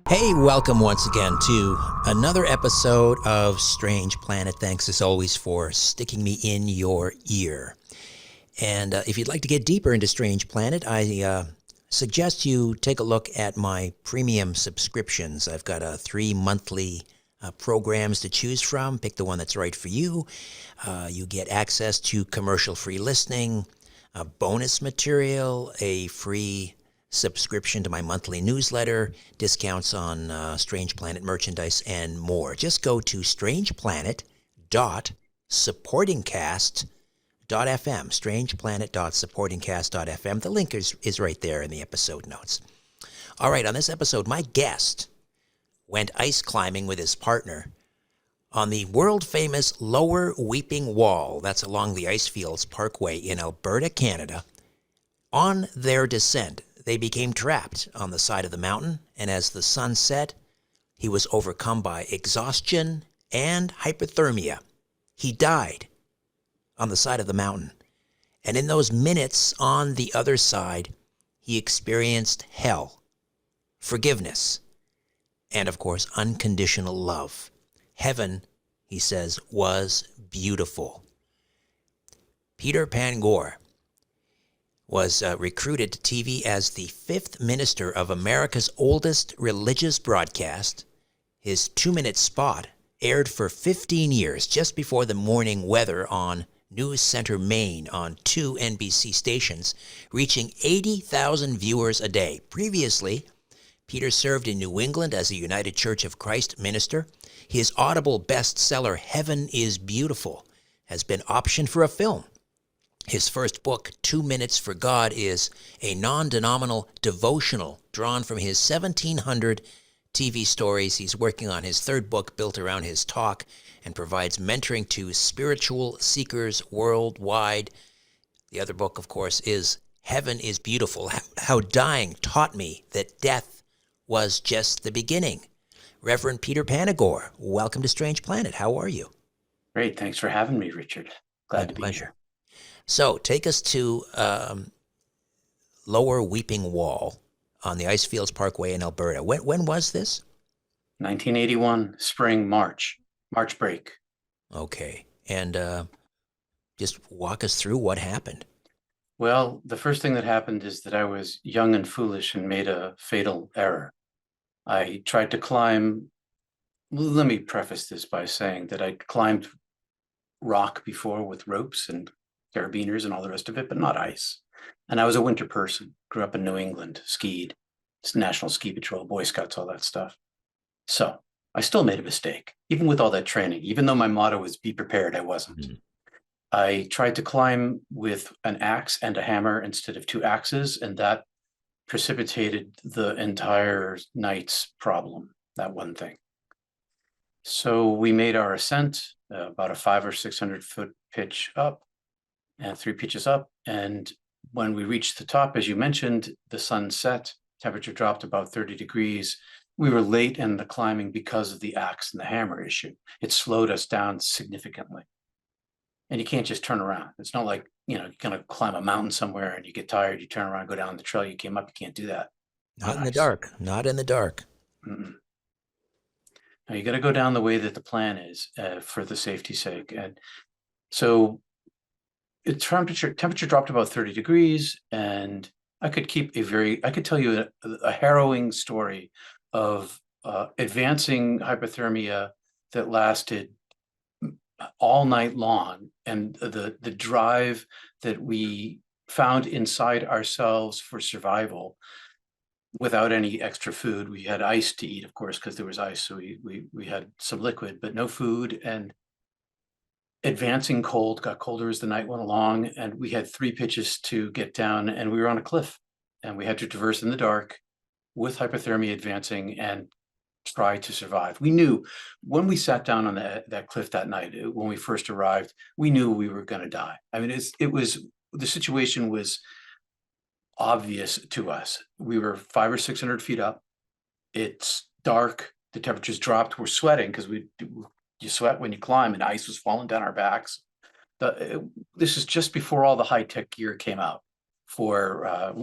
Hey, welcome once again to another episode of Strange Planet. Thanks as always for sticking me in your ear. And if you'd like to get deeper into Strange Planet, I suggest you take a look at my premium subscriptions. I've got 3 monthly programs to choose from. Pick the one that's right for you. You get access to commercial-free listening, bonus material, a free subscription to my monthly newsletter, discounts on Strange Planet merchandise, and more. Just go to strangeplanet.supportingcast.fm, strangeplanet.supportingcast.fm. The link is right there in the episode notes. All right, on this episode, my guest went ice climbing with his partner on the world-famous Lower Weeping Wall. That's along the Icefields Parkway in Alberta, Canada. On their descent, they became trapped on the side of the mountain, and as the sun set, he was overcome by exhaustion and hypothermia. He died on the side of the mountain, and in those minutes on the other side, he experienced hell, forgiveness, and of course, unconditional love. Heaven, he says, was beautiful. Peter Panagore was recruited to TV as the 5th minister of America's oldest religious broadcast. His 2-minute spot aired for 15 years, just before the morning weather on Center Maine on 2 NBC stations, reaching 80,000 viewers a day. Previously, Peter served in New England as a United Church of Christ minister. His Audible Best Seller, Heaven is Beautiful, has been optioned for a film. His first book, 2 Minutes for God, is a non-denominal devotional drawn from his 1,700 TV stories. He's working on his 3rd book built around his talk and provides mentoring to spiritual seekers worldwide. The other book, of course, is Heaven is Beautiful, How Dying Taught Me That Death Was Just the Beginning. Reverend Peter Panagore, welcome to Strange Planet. How are you? Great. Thanks for having me, Richard. Glad to be here. So take us to Lower Weeping Wall on the Icefields Parkway in Alberta. When was this? 1981, spring, March break. Okay. And just walk us through what happened. Well, the first thing that happened is that I was young and foolish and made a fatal error. I tried to climb. Let me preface this by saying that I climbed rock before with ropes and carabiners and all the rest of it, but not ice. And I was a winter person, grew up in New England, skied. It's National Ski Patrol, Boy Scouts, all that stuff. So I still made a mistake, even with all that training. Even though my motto was be prepared, I wasn't. Mm-hmm. I tried to climb with an axe and a hammer instead of 2 axes, and that precipitated the entire night's problem, that one thing. So we made our ascent, about a 500 or 600 foot pitch up, and 3 pitches up. And when we reached the top, as you mentioned, the sun set, temperature dropped about 30 degrees. We were late in the climbing because of the axe and the hammer issue. It slowed us down significantly. And you can't just turn around. It's not like, you're going to climb a mountain somewhere and you get tired, you turn around, go down the trail you came up. You can't do that. Not in the dark. Not in the dark. Mm-mm. Now you got to go down the way that the plan is for the safety's sake. And so temperature dropped about 30 degrees, and I could tell you a harrowing story of advancing hypothermia that lasted all night long, and the drive that we found inside ourselves for survival without any extra food. We had ice to eat, of course, because there was ice, so we had some liquid, but no food. And advancing cold, got colder as the night went along, and we had 3 pitches to get down, and we were on a cliff, and we had to traverse in the dark with hypothermia advancing and try to survive. We knew when we sat down on that cliff that night, when we first arrived, we knew we were going to die. I mean, the situation was obvious to us. We were 500 or 600 feet up. It's dark. The temperatures dropped. We're sweating because you sweat when you climb, and ice was falling down our backs. This is just before all the high-tech gear came out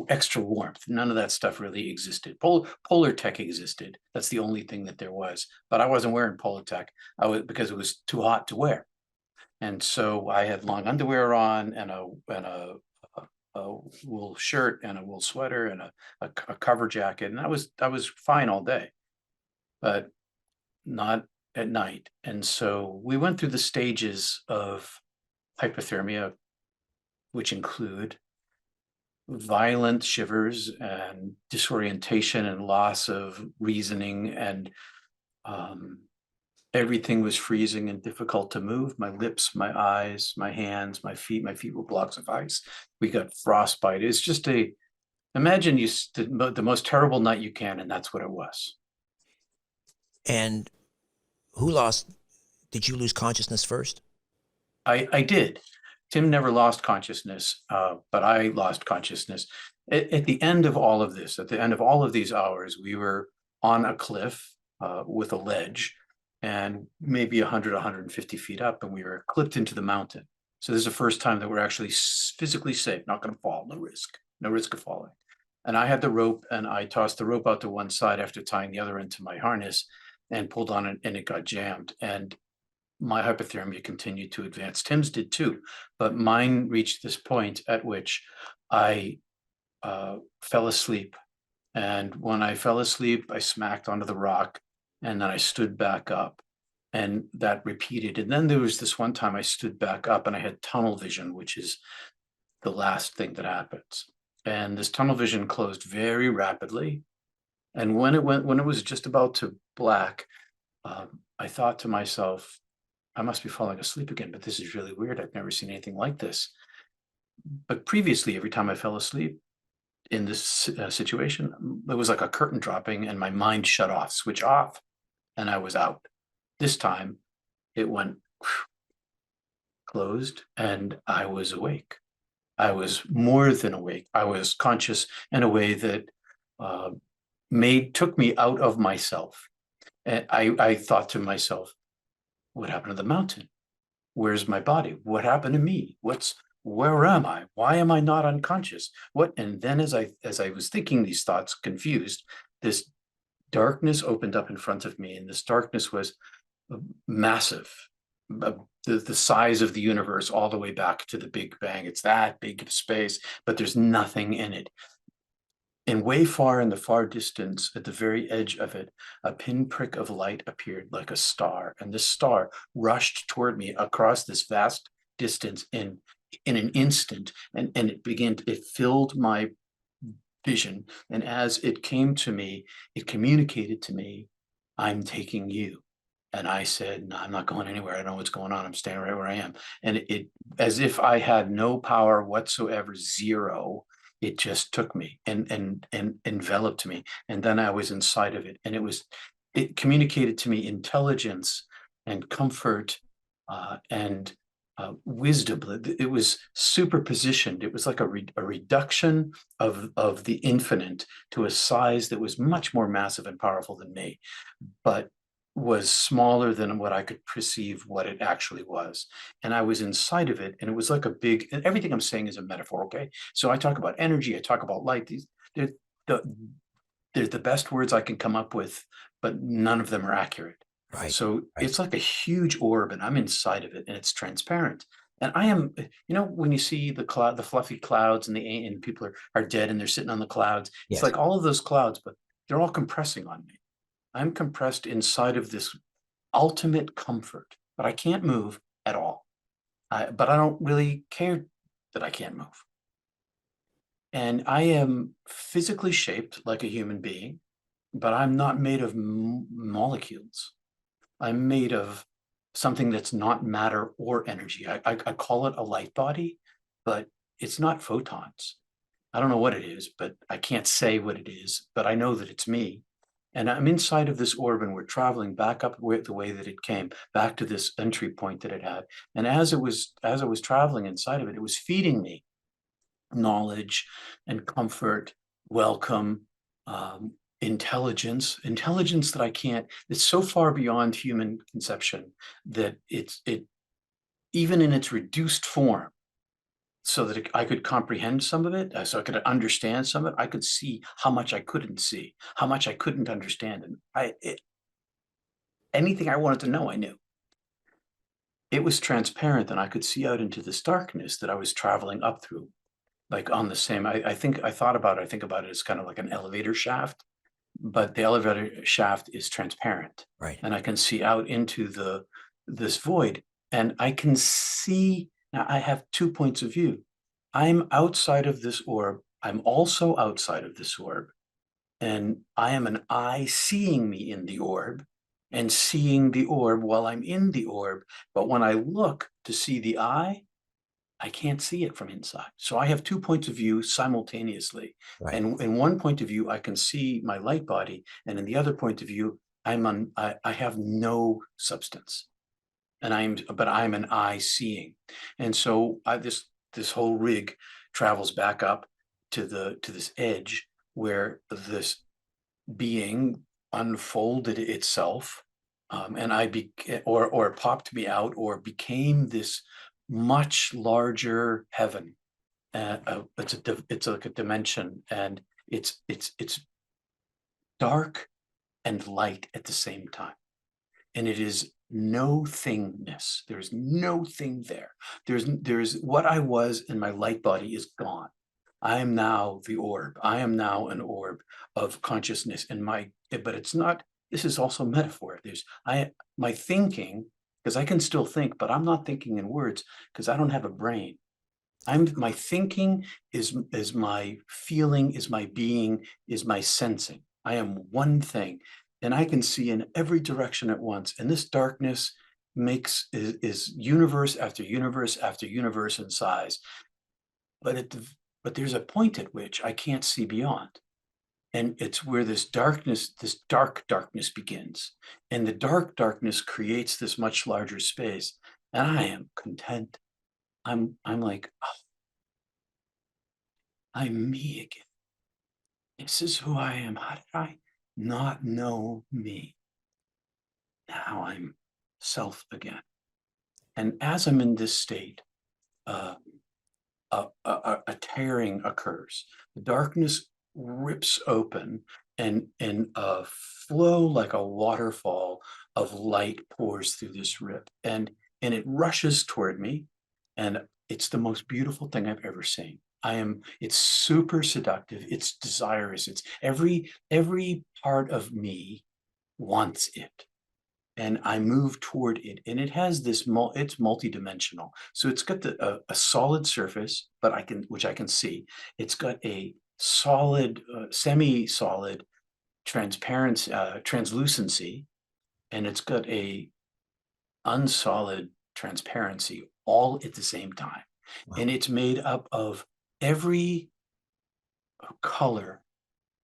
extra warmth. None of that stuff really existed. Polar Tech existed. That's the only thing that there was. But I wasn't wearing Polar Tech because it was too hot to wear. And so I had long underwear on and a wool shirt and a wool sweater and a cover jacket, and I was fine all day, but not at night. And so we went through the stages of hypothermia, which include violent shivers and disorientation and loss of reasoning, and everything was freezing and difficult to move. My lips, my eyes, my hands, my feet were blocks of ice. We got frostbite. It's just imagine the most terrible night you can, and that's what it was. And did you lose consciousness first? I did. Tim never lost consciousness, but I lost consciousness. At the end of all of this, at the end of all of these hours, we were on a cliff with a ledge, and maybe 100, 150 feet up, and we were clipped into the mountain. So this is the first time that we're actually physically safe, not going to fall, no risk of falling. And I had the rope, and I tossed the rope out to one side after tying the other end to my harness and pulled on it, and it got jammed. And my hypothermia continued to advance. Tim's did too, but mine reached this point at which I fell asleep. And when I fell asleep, I smacked onto the rock, and then I stood back up, and that repeated. And then there was this one time I stood back up and I had tunnel vision, which is the last thing that happens. And this tunnel vision closed very rapidly. And when it was just about to black, I thought to myself, I must be falling asleep again, but this is really weird. I've never seen anything like this. But previously, every time I fell asleep in this situation, it was like a curtain dropping and my mind shut off, switch off, and I was out. This time it went closed and I was awake. I was more than awake. I was conscious in a way that took me out of myself. And I thought to myself, what happened to the mountain? Where's my body? What happened to me? Where am I? Why am I not unconscious? And then as I was thinking these thoughts, confused, this darkness opened up in front of me, and this darkness was massive, the size of the universe all the way back to the Big Bang. It's that big of space, but there's nothing in it. And way far in the far distance, at the very edge of it, a pinprick of light appeared like a star. And this star rushed toward me across this vast distance in an instant. And it filled my vision. And as it came to me, it communicated to me, I'm taking you. And I said, no, I'm not going anywhere. I don't know what's going on. I'm staying right where I am. And it, as if I had no power whatsoever, zero, it just took me and enveloped me. And then I was inside of it. And it communicated to me intelligence and comfort and wisdom. It was superpositioned. It was like a reduction of the infinite to a size that was much more massive and powerful than me, but was smaller than what I could perceive what it actually was. And I was inside of it, and it was like and everything I'm saying is a metaphor, okay? So I talk about energy, I talk about light. They're the best words I can come up with, but none of them are accurate. Right. So it's like a huge orb, and I'm inside of it, and it's transparent. And I am, when you see the fluffy clouds, and people are dead and they're sitting on the clouds, Yes. It's like all of those clouds, but they're all compressing on me. I'm compressed inside of this ultimate comfort, but I can't move at all. But I don't really care that I can't move. And I am physically shaped like a human being, but I'm not made of molecules. I'm made of something that's not matter or energy. I call it a light body, but it's not photons. I don't know what it is, but I can't say what it is, but I know that it's me. And I'm inside of this orb, and we're traveling back up the way that it came, back to this entry point that it had. And as I was traveling inside of it, it was feeding me knowledge and comfort, welcome, intelligence that it's so far beyond human conception that it even in its reduced form, so that I could comprehend some of it, so I could understand some of it. I could see how much I couldn't see, how much I couldn't understand. And anything I wanted to know, I knew. It was transparent, and I could see out into this darkness that I was traveling up through. Like on the same, I think I think about it as kind of like an elevator shaft, but the elevator shaft is transparent, Right. and I can see out into this void, and I can see. Now I have 2 points of view. I'm outside of this orb. I'm also outside of this orb, and I am an eye seeing me in the orb and seeing the orb while I'm in the orb. But when I look to see the eye, I can't see it from inside. So I have 2 points of view simultaneously. Right. And in one point of view, I can see my light body. And in the other point of view, I have no substance. But I'm an eye seeing. And so this whole rig travels back up to this edge where this being unfolded itself, and or popped me out or became this much larger heaven. It's like a dimension, and it's dark and light at the same time, and it is no thingness. There's no thing there. There's what I was, and my light body is gone. I am now the orb. I am now an orb of consciousness, and but it's not. This is also metaphor. My thinking, because I can still think, but I'm not thinking in words because I don't have a brain. My thinking is my feeling, is my being, is my sensing. I am one thing, and I can see in every direction at once. And this darkness is universe after universe after universe in size. But there's a point at which I can't see beyond. And it's where this dark darkness begins. And the dark darkness creates this much larger space. And I am content. I'm like, oh, I'm me again. This is who I am. How did I not know me? Now I'm self again. And as I'm in this state, uh, a tearing occurs. The darkness rips open, and a flow like a waterfall of light pours through this rip, and it rushes toward me, and it's the most beautiful thing I've ever seen. It's super seductive, it's desirous, it's every part of me wants it, and I move toward it, and it has this it's multidimensional. So it's got a solid surface, but which I can see. It's got a solid, semi-solid translucency, and it's got a unsolid transparency all at the same time. Wow. And it's made up of every color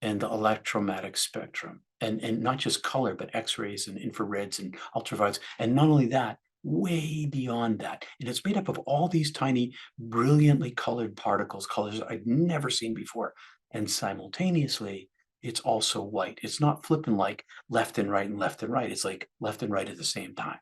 and the electromagnetic spectrum, and not just color, but X-rays and infrareds and ultraviolets. And not only that, way beyond that. And it's made up of all these tiny, brilliantly colored particles, colors I'd never seen before. And simultaneously, it's also white. It's not flipping like left and right and left and right. It's like left and right at the same time.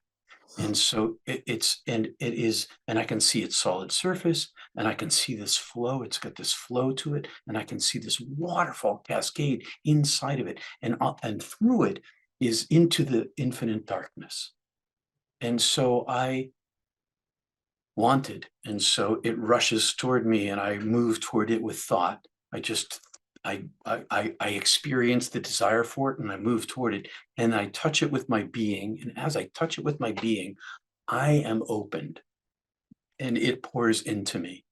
And so it is, and I can see its solid surface, and I can see this flow. It's got this flow to it, and I can see this waterfall cascade inside of it, and through it is into the infinite darkness. And so I wanted, and so it rushes toward me, and I move toward it with thought. I experience the desire for it, and I move toward it, and I touch it with my being. And as I touch it with my being, I am opened, and it pours into me.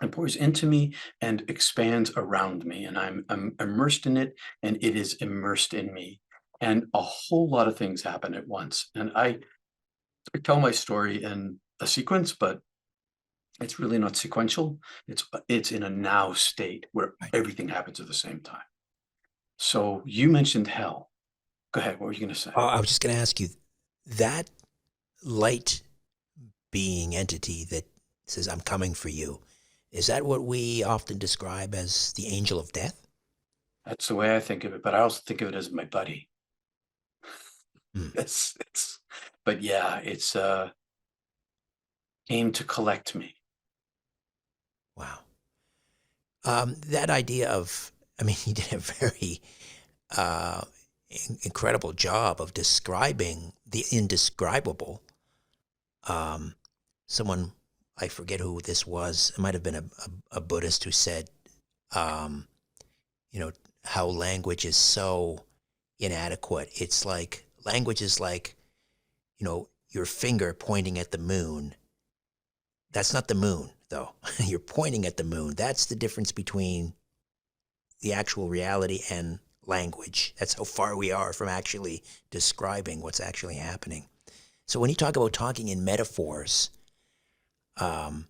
It pours into me and expands around me, and I'm immersed in it, and it is immersed in me. And a whole lot of things happen at once. And I tell my story in a sequence, but it's really not sequential. It's in a now state where Right. everything happens at the same time. So you mentioned hell. Go ahead. What were you going to say? I was just going to ask you that light being entity that says, I'm coming for you. Is that what we often describe as the angel of death? That's the way I think of it, but I also think of it as my buddy. Hmm. But yeah, it's came to collect me. Wow. That idea of, I mean, he did a very uh, incredible job of describing the indescribable. Um, Someone, I forget who this was, it might have been a Buddhist who said, um, you know, how language is so inadequate. It's like, language is like, your finger pointing at the moon. That's not the moon, though. You're pointing at the moon. That's the difference between the actual reality and language. That's how far we are from actually describing what's actually happening. So when you talk about talking in metaphors, um,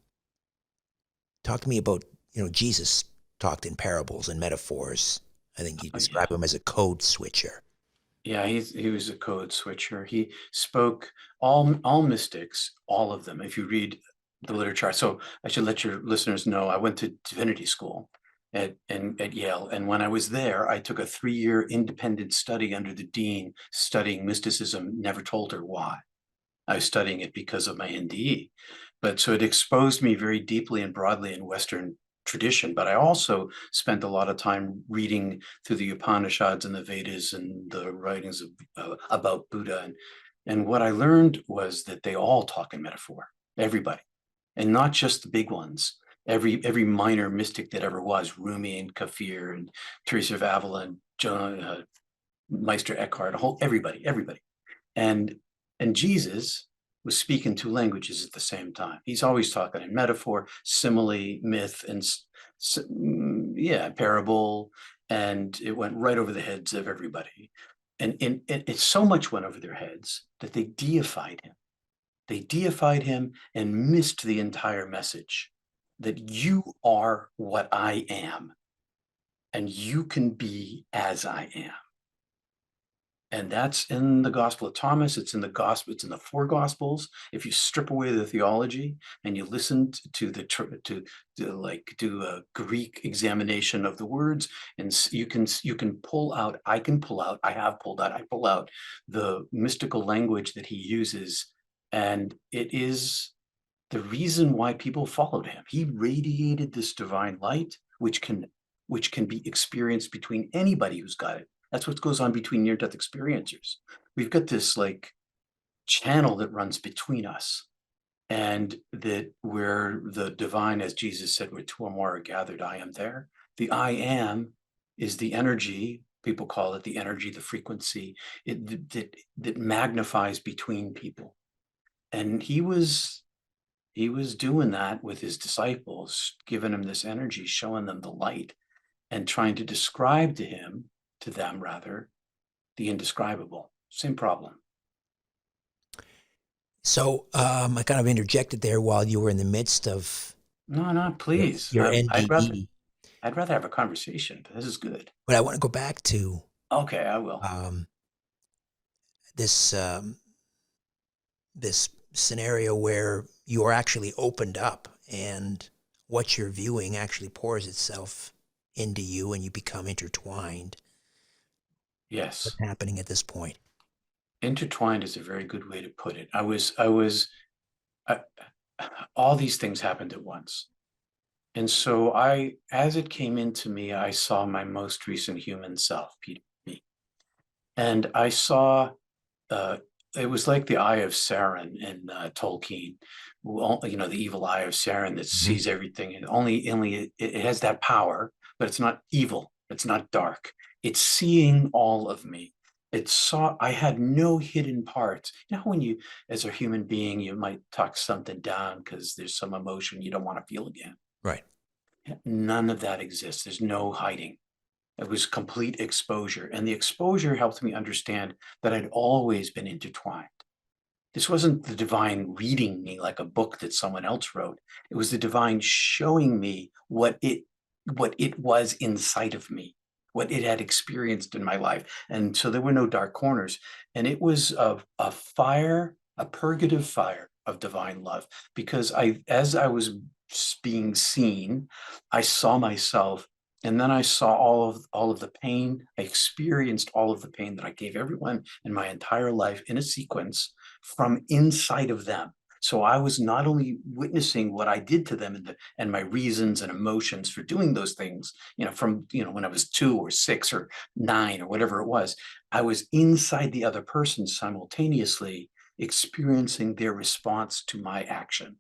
talk to me about, Jesus talked in parables and metaphors. I think you Oh, yeah. describe him as a code switcher. Yeah, he was a code switcher. He spoke all mystics, all of them. If you read the literature, so I should let your listeners know I went to divinity school at Yale, and when I was there, I took a 3-year independent study under the dean studying mysticism. Never told her why. I was studying it because of my NDE, but so it exposed me very deeply and broadly in Western tradition. But I also spent a lot of time reading through the Upanishads and the Vedas and the writings about Buddha, and what I learned was that they all talk in metaphor, everybody, and not just the big ones. Every minor mystic that ever was, Rumi and Kafir and Teresa of Avila and Meister Eckhart, everybody. And and Jesus was speaking two languages at the same time. He's always talking in metaphor, simile, myth, and parable, and it went right over the heads of everybody. And it so much went over their heads that they deified him. They deified him and missed the entire message that you are what I am, and you can be as I am. And that's in the Gospel of Thomas. It's in the Gospel. It's in the four Gospels. If you strip away the theology and you listen to like do a Greek examination of the words, and you can pull out. I can pull out. I have pulled out. I pull out the mystical language that he uses, and it is the reason why people followed him. He radiated this divine light, which can be experienced between anybody who's got it. That's what goes on between near-death experiencers. We've got this like channel that runs between us, and that where the divine, as Jesus said, where two or more are gathered, I am there. The I am is the energy. People call it the energy, the frequency that magnifies between people. And he was doing that with his disciples, giving them this energy, showing them the light, and trying to describe to them rather, the indescribable. Same problem. So I kind of interjected there while you were in the midst of No, please. your I'd rather NDE, have a conversation, but this is good. but I want to go back to Okay, I will. um, this this scenario where you are actually opened up and what you're viewing actually pours itself into you and you become intertwined. Yes. What's happening at this point? Intertwined is a very good way to put it. I, all these things happened at once. And so as it came into me, I saw my most recent human self, Peter, me. And I saw, it was like the eye of Sauron in Tolkien, the evil eye of Sauron that Mhm. sees everything, and only it has that power, but it's not evil. It's not dark. It's seeing all of me. It saw I had no hidden parts. You know, when you, as a human being, you might tuck something down because there's some emotion you don't want to feel again. Right. None of that exists. There's no hiding. It was complete exposure. And the exposure helped me understand that I'd always been intertwined. This wasn't the divine reading me like a book that someone else wrote. It was the divine showing me what it was inside of me, what it had experienced in my life. And so there were no dark corners. And it was a fire, a purgative fire of divine love. Because as I was being seen, I saw myself, and then I saw all of the pain. I experienced all of the pain that I gave everyone in my entire life in a sequence from inside of them. So I was not only witnessing what I did to them and my reasons and emotions for doing those things, from, when I was 2 or 6 or 9 or whatever it was, I was inside the other person simultaneously experiencing their response to my action.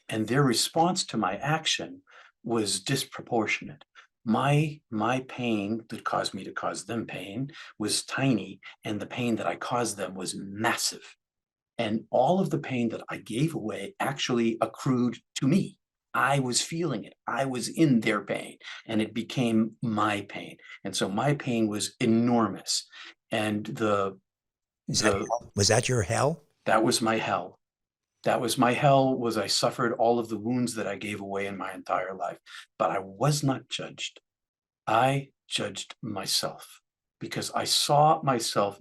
And their response to my action was disproportionate. My pain that caused me to cause them pain was tiny, and the pain that I caused them was massive. And all of the pain that I gave away actually accrued to me. I was feeling it. I was in their pain, and it became my pain. And so my pain was enormous. And Was that your hell? that was my hell. That was my hell. Was I suffered all of the wounds that I gave away in my entire life. But I was not judged. I judged myself because I saw myself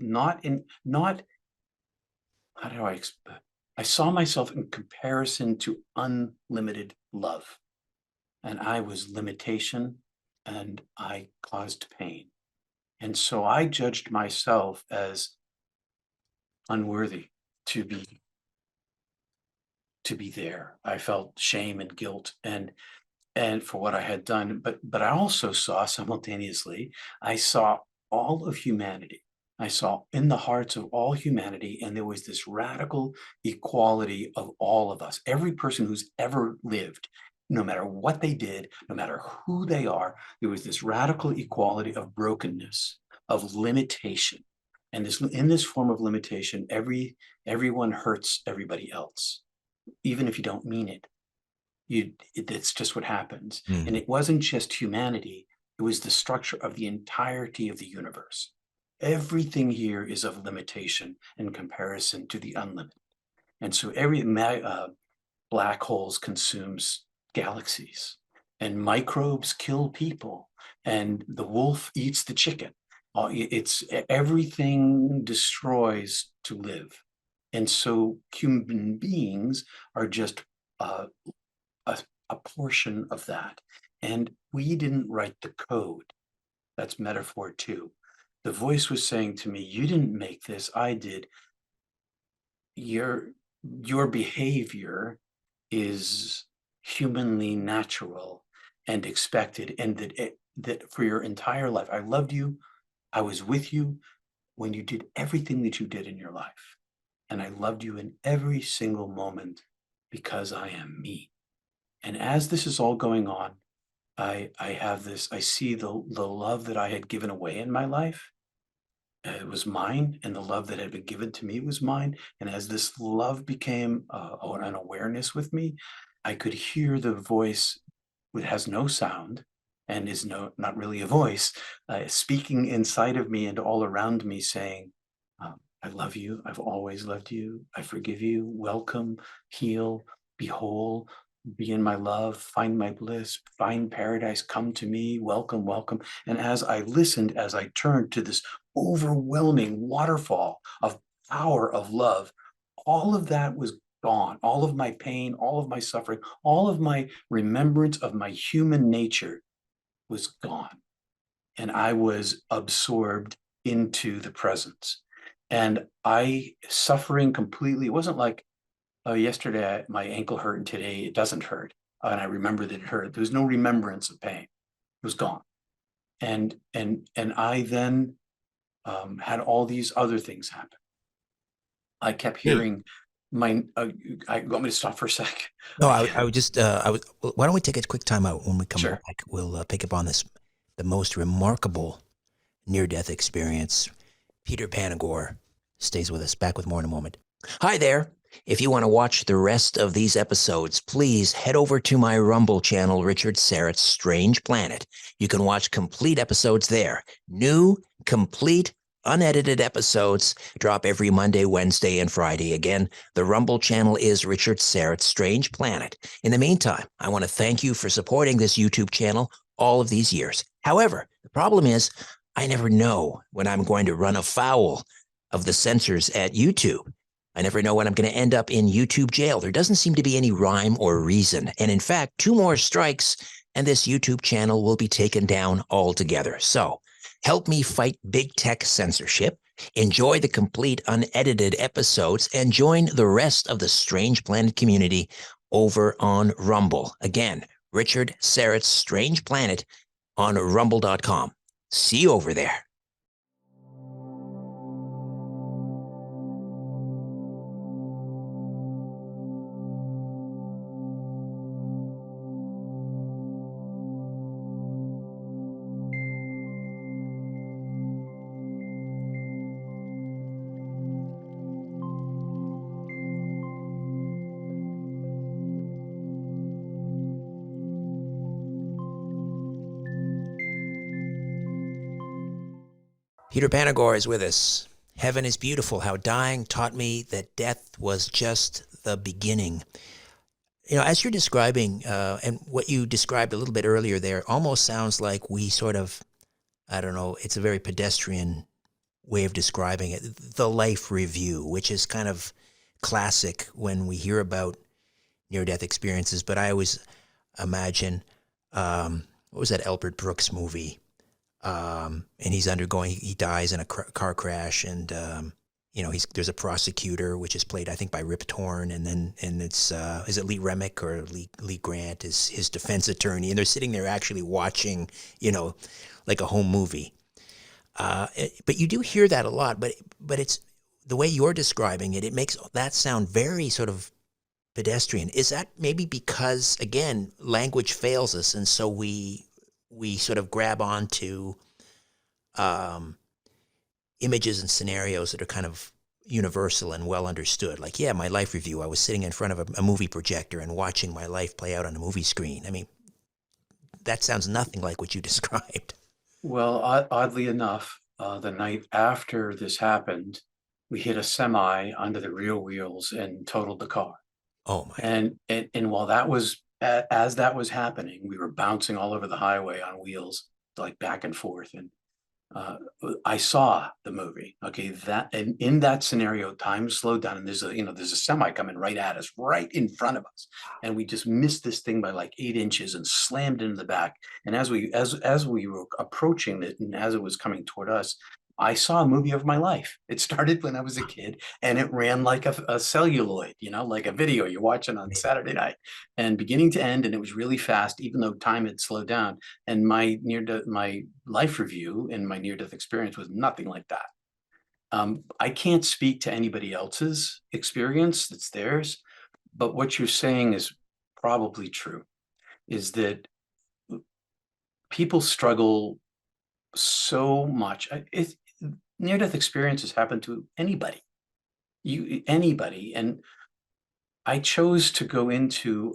how do I explain? I saw myself in comparison to unlimited love. And I was limitation, and I caused pain. And so I judged myself as unworthy to be there. I felt shame and guilt and for what I had done. But I also saw simultaneously, I saw all of humanity. I saw in the hearts of all humanity, and there was this radical equality of all of us. Every person who's ever lived, no matter what they did, no matter who they are, there was this radical equality of brokenness, of limitation. And in this form of limitation, everyone hurts everybody else, even if you don't mean it. It's just what happens. And it wasn't just humanity, it was the structure of the entirety of the universe. Everything here is of limitation in comparison to the unlimited. And so black holes consumes galaxies, and microbes kill people, and the wolf eats the chicken. It's everything destroys to live. And so human beings are just a portion of that. And we didn't write the code. That's metaphor 2. The voice was saying to me, you didn't make this, I did. Your behavior is humanly natural and expected, and that for your entire life, I loved you, I was with you when you did everything that you did in your life. And I loved you in every single moment because I am me. And as this is all going on, I see the love that I had given away in my life. It was mine, and the love that had been given to me was mine. And as this love became an awareness with me, I could hear the voice that has no sound and is not really a voice, speaking inside of me and all around me, saying, I love you. I've always loved you. I forgive you. Welcome, heal, be whole, be in my love, find my bliss, find paradise, come to me, welcome, welcome. And as I listened, as I turned to this overwhelming waterfall of power of love, all of that was gone. All of my pain, all of my suffering, all of my remembrance of my human nature was gone. And I was absorbed into the presence. And suffering completely, it wasn't like, oh, yesterday my ankle hurt and today it doesn't hurt. And I remember that it hurt. There was no remembrance of pain. It was gone. And I then had all these other things happen. I kept hearing I want me to stop for a sec? No, I would just, why don't we take a quick time out? When we come Sure. back, we'll pick up on the most remarkable near-death experience. Peter Panagore stays with us. Back with more in a moment. Hi there. If you want to watch the rest of these episodes, please head over to my Rumble channel, Richard Syrett's Strange Planet. You can watch complete episodes there. New, complete, unedited episodes drop every Monday, Wednesday, and Friday. Again, the Rumble channel is Richard Syrett's Strange Planet. In the meantime, I want to thank you for supporting this YouTube channel all of these years. However, the problem is I never know when I'm going to run afoul of the censors at YouTube. I never know when I'm going to end up in YouTube jail. There doesn't seem to be any rhyme or reason. And in fact, 2 more strikes and this YouTube channel will be taken down altogether. So help me fight big tech censorship. Enjoy the complete unedited episodes and join the rest of the Strange Planet community over on Rumble. Again, Richard Serrett's Strange Planet on rumble.com. See you over there. Peter Panagore is with us. Heaven is beautiful. How dying taught me that death was just the beginning. You know, as you're describing, and what you described a little bit earlier there, almost sounds like we sort of, I don't know, it's a very pedestrian way of describing it. The life review, which is kind of classic when we hear about near-death experiences. But I always imagine, what was that Albert Brooks movie? And he dies in a car crash, and there's a prosecutor, which is played, I think, by Rip Torn, and it's is it Lee Remick or Lee Grant is his defense attorney, and they're sitting there actually watching, like a home movie. But you do hear that a lot, but it's the way you're describing it. It makes that sound very sort of pedestrian. Is that maybe because, again, language fails us, and so we sort of grab onto images and scenarios that are kind of universal and well understood? Like, yeah, my life review, I was sitting in front of a movie projector and watching my life play out on a movie screen. I mean, that sounds nothing like what you described. Well, oddly enough, the night after this happened, we hit a semi under the rear wheels and totaled the car. Oh my. And while that was, as that was happening, we were bouncing all over the highway on wheels, like back and forth. And I saw the movie. Okay, that, and in that scenario, time slowed down, and there's a semi coming right at us, right in front of us, and we just missed this thing by like 8 inches and slammed into the back. And as we were approaching it, and as it was coming toward us, I saw a movie of my life. It started when I was a kid, and it ran like a celluloid, like a video you're watching on Saturday night, and beginning to end. And it was really fast, even though time had slowed down. And my life review and my near-death experience was nothing like that. I can't speak to anybody else's experience, it's theirs, but what you're saying is probably true, is that people struggle so much. Near-death experiences happen to anybody, and I chose to go into,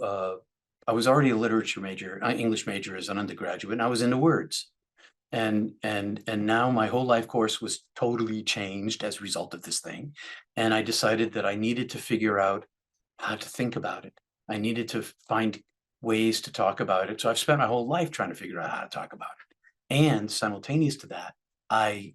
I was already a literature major, English major as an undergraduate, and I was into words. And now my whole life course was totally changed as a result of this thing. And I decided that I needed to figure out how to think about it. I needed to find ways to talk about it. So I've spent my whole life trying to figure out how to talk about it. And simultaneous to that, I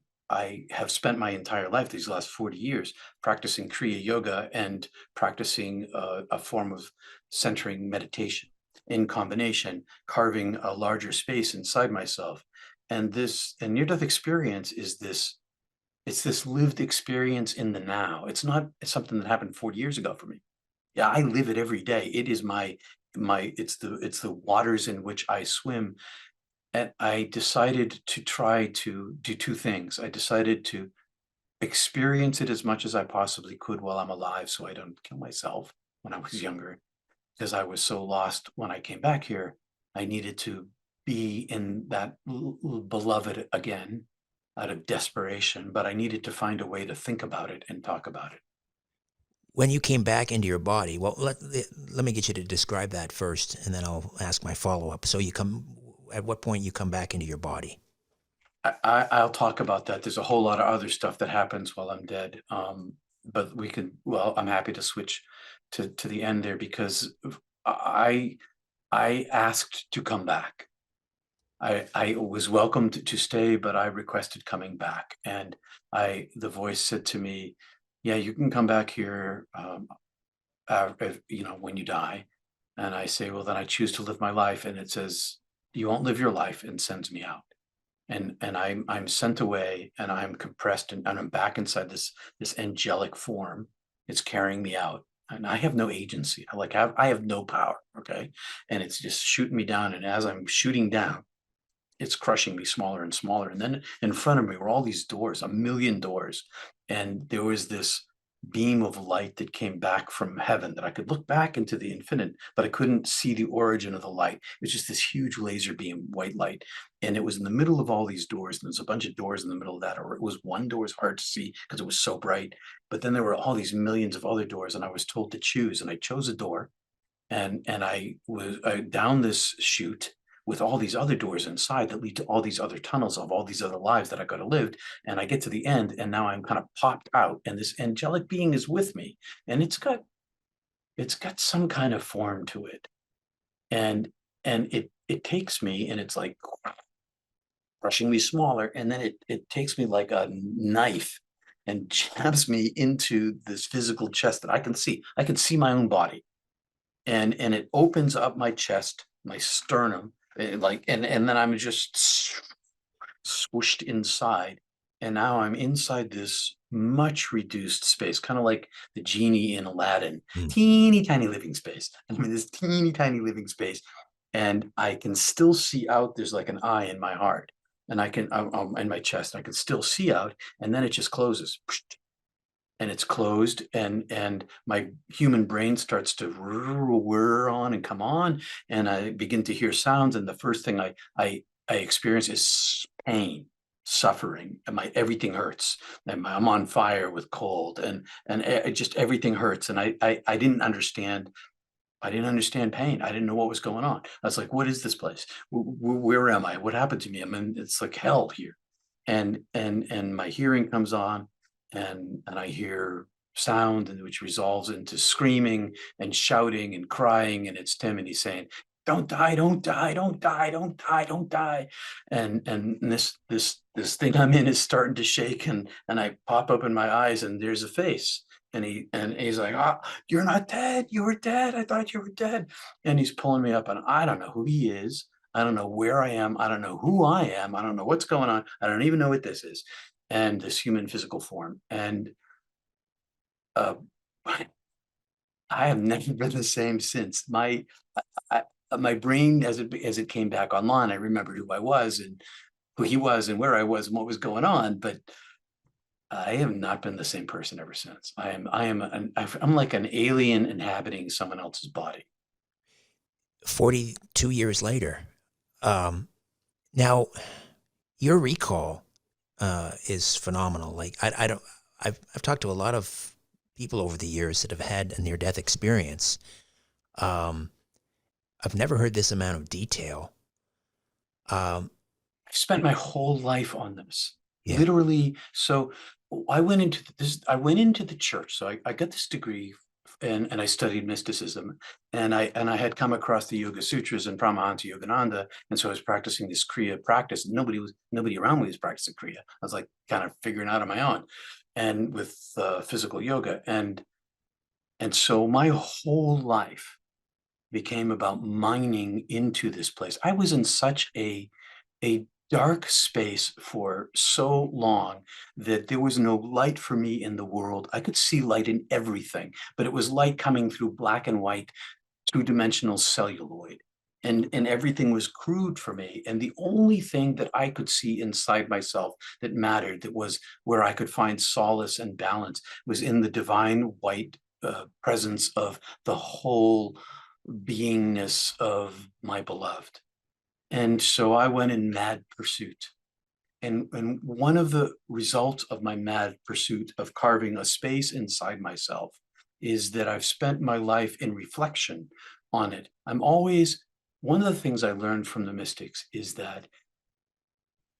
have spent my entire life, these last 40 years, practicing Kriya Yoga and practicing a form of centering meditation in combination, carving a larger space inside myself. And near-death experience is it's this lived experience in the now. It's not something that happened 40 years ago for me. Yeah, I live it every day. It is it's the waters in which I swim. And I decided to try to do two things. I decided to experience it as much as I possibly could while I'm alive, so I don't kill myself when I was younger, because I was so lost when I came back here. I needed to be in that beloved again out of desperation, but I needed to find a way to think about it and talk about it. When you came back into your body, well, let me get you to describe that first, and then I'll ask my follow-up. So at what point you come back into your body? I'll talk about that. There's a whole lot of other stuff that happens while I'm dead. But I'm happy to switch to the end there, because I asked to come back. I was welcomed to stay, but I requested coming back. And the voice said to me, yeah, you can come back here, when you die. And I say, well, then I choose to live my life. And it says, you won't live your life, and sends me out. and I'm sent away, and I'm compressed, and I'm back inside this angelic form. It's carrying me out, and I have no agency. I have no power. Okay, and it's just shooting me down, and as I'm shooting down, it's crushing me smaller and smaller. And then in front of me were all these doors, a million doors. And there was this beam of light that came back from heaven that I could look back into the infinite, but I couldn't see the origin of the light. It was just this huge laser beam, white light. And it was in the middle of all these doors. And there's a bunch of doors in the middle of that, or it was one door is hard to see because it was so bright. But then there were all these millions of other doors, and I was told to choose. And I chose a door, and I was down this chute with all these other doors inside that lead to all these other tunnels of all these other lives that I could have lived. And I get to the end, and now I'm kind of popped out, and this angelic being is with me, and it's got some kind of form to it, and it takes me, and it's like crushing me smaller, and then it takes me like a knife and jabs me into this physical chest that I can see. I can see my own body, and it opens up my chest, my sternum, and then I'm just swooshed inside, and now I'm inside this much reduced space, kind of like the genie in Aladdin. Teeny tiny living space. I'm in this teeny tiny living space, and I can still see out. There's like an eye in my heart, and I can in my chest. I can still see out, and then it just closes. And it's closed, and my human brain starts to whir on and come on, and I begin to hear sounds, and the first thing I experience is pain, suffering, and everything hurts, and I'm on fire with cold, and just everything hurts, and I didn't understand. I didn't understand pain. I didn't know what was going on. I was like, what is this place? Where am I? What happened to me? I mean, it's like hell here. And my hearing comes on, and I hear sound, and which resolves into screaming and shouting and crying, and it's Tim, and he's saying, don't die, don't die, don't die, don't die, don't die. And this thing I'm in is starting to shake, and I pop up in my eyes, and there's a face. And he's like, ah, you're not dead. You were dead. I thought you were dead. And he's pulling me up, and I don't know who he is. I don't know where I am. I don't know who I am. I don't know what's going on. I don't even know what this is. And this human physical form. And uh, I have never been the same since. My brain, as it came back online, I remembered who I was and who he was and where I was and what was going on. But I have not been the same person ever since. I'm like an alien inhabiting someone else's body. 42 years later. Now, your recall is phenomenal. Like I don't, I've talked to a lot of people over the years that have had a near-death experience. I've never heard this amount of detail. I've spent my whole life on this, Yeah. literally. So I went into this. I went into the church. So I got this degree, and I studied mysticism, and I had come across the Yoga Sutras and Paramahansa Yogananda, and so I was practicing this Kriya practice. And nobody around me was practicing Kriya. I was like kind of figuring out on my own, and with physical yoga, and so my whole life became about mining into this place. I was in such a dark space for so long that there was no light for me in the world. I could see light in everything, but it was light coming through black and white, two-dimensional celluloid. And everything was crude for me. And the only thing that I could see inside myself that mattered, that was where I could find solace and balance, was in the divine white presence of the whole beingness of my beloved. And so I went in mad pursuit. And one of the results of my mad pursuit of carving a space inside myself is that I've spent my life in reflection on it. One of the things I learned from the mystics is that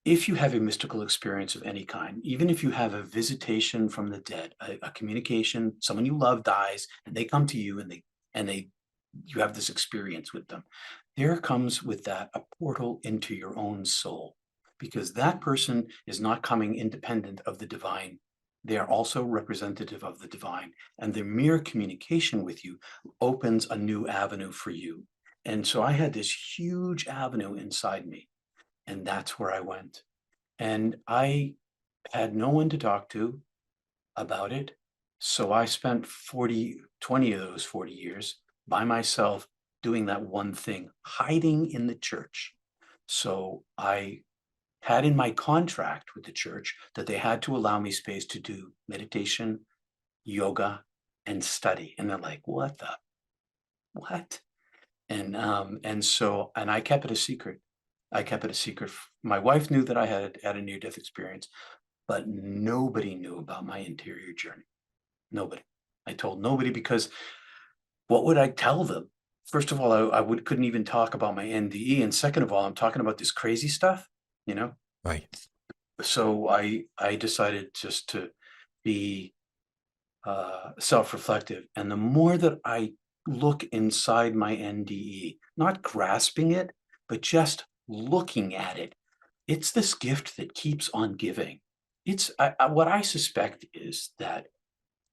if you have a mystical experience of any kind, even if you have a visitation from the dead, a communication, someone you love dies, and they come to you, and you have this experience with them, there comes with that a portal into your own soul, because that person is not coming independent of the divine. They are also representative of the divine, and the mere communication with you opens a new avenue for you. And so I had this huge avenue inside me, and that's where I went. And I had no one to talk to about it. So I spent 20 of those 40 years by myself doing that one thing, hiding in the church. So I had in my contract with the church that they had to allow me space to do meditation, yoga, and study. And they're like, what? And I kept it a secret. I kept it a secret. My wife knew that I had a near-death experience, but nobody knew about my interior journey. Nobody. I told nobody because what would I tell them? First of all, I couldn't even talk about my NDE, and second of all, I'm talking about this crazy stuff, you know. Right. So I decided just to be self-reflective, and the more that I look inside my NDE, not grasping it, but just looking at it, it's this gift that keeps on giving. It's what I suspect is that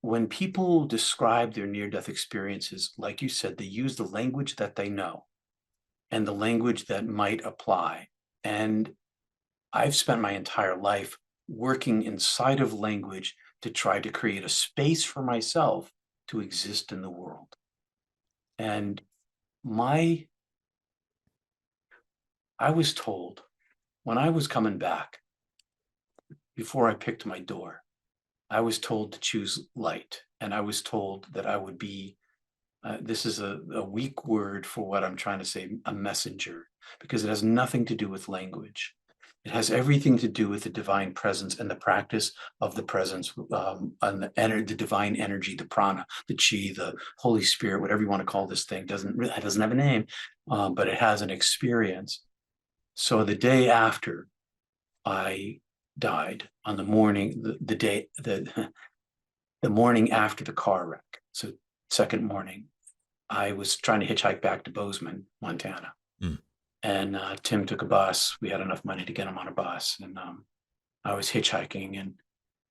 when people describe their near-death experiences, like you said, they use the language that they know and the language that might apply. And I've spent my entire life working inside of language to try to create a space for myself to exist in the world. And I was told when I was coming back, before I picked my door, I was told to choose light. And I was told that I would be, this is a weak word for what I'm trying to say, a messenger, because it has nothing to do with language. It has everything to do with the divine presence and the practice of the presence, and the divine energy, the prana, the chi, the Holy Spirit, whatever you want to call this thing. It doesn't have a name, but it has an experience. So the day after I died, on the morning, the morning after the car wreck, so second morning, I was trying to hitchhike back to Bozeman, Montana. Mm. And Tim took a bus. We had enough money to get him on a bus. And I was hitchhiking,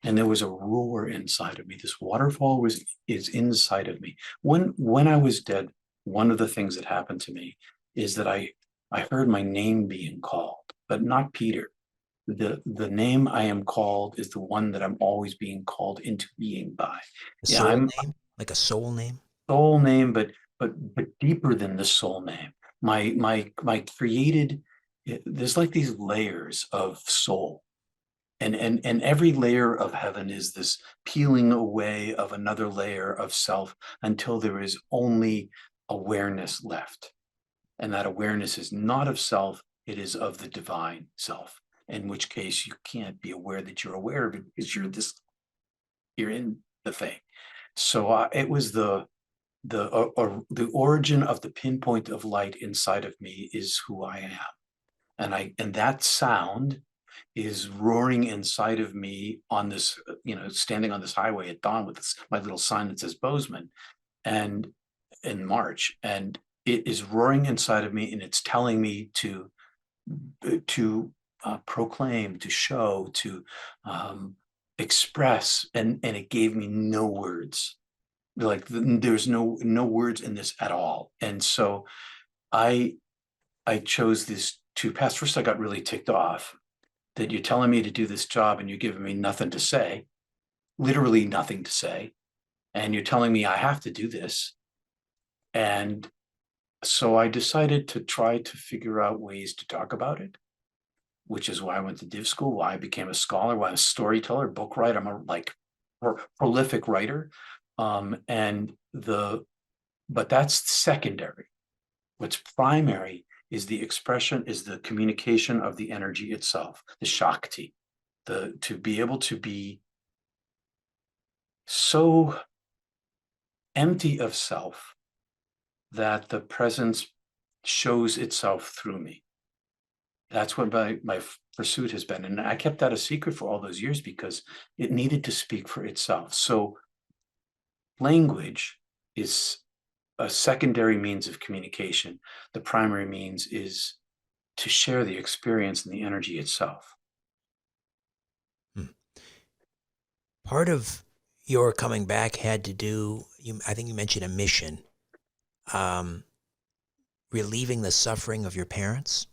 and there was a roar inside of me. This waterfall is inside of me. When I was dead, one of the things that happened to me is that I heard my name being called, but not Peter. The name I am called is the one that I'm always being called into being by. A Yeah, soul I'm name? Like a soul name? soul name, but deeper than the soul name. My created, there's like these layers of soul. And every layer of heaven is this peeling away of another layer of self until there is only awareness left. And that awareness is not of self, it is of the divine self, in which case you can't be aware that you're aware of it because you're in the thing. So it was the origin of the pinpoint of light inside of me is who I am. And that sound is roaring inside of me on this, standing on this highway at dawn with my little sign that says Bozeman, and in March, and it is roaring inside of me, and it's telling me to proclaim, to show, to express, and it gave me no words. Like there's no words in this at all. And so I chose these two paths. First, I got really ticked off that you're telling me to do this job and you're giving me nothing to say, literally nothing to say. And you're telling me I have to do this. And so I decided to try to figure out ways to talk about it, which is why I went to div school, why I became a scholar, why I'm a storyteller, book writer. I'm a prolific writer. But that's secondary. What's primary is the expression, is the communication of the energy itself, the Shakti, to be able to be so empty of self that the presence shows itself through me. That's what my pursuit has been. And I kept that a secret for all those years because it needed to speak for itself. So language is a secondary means of communication. The primary means is to share the experience and the energy itself. Hmm. Part of your coming back had to do, I think you mentioned a mission, relieving the suffering of your parents.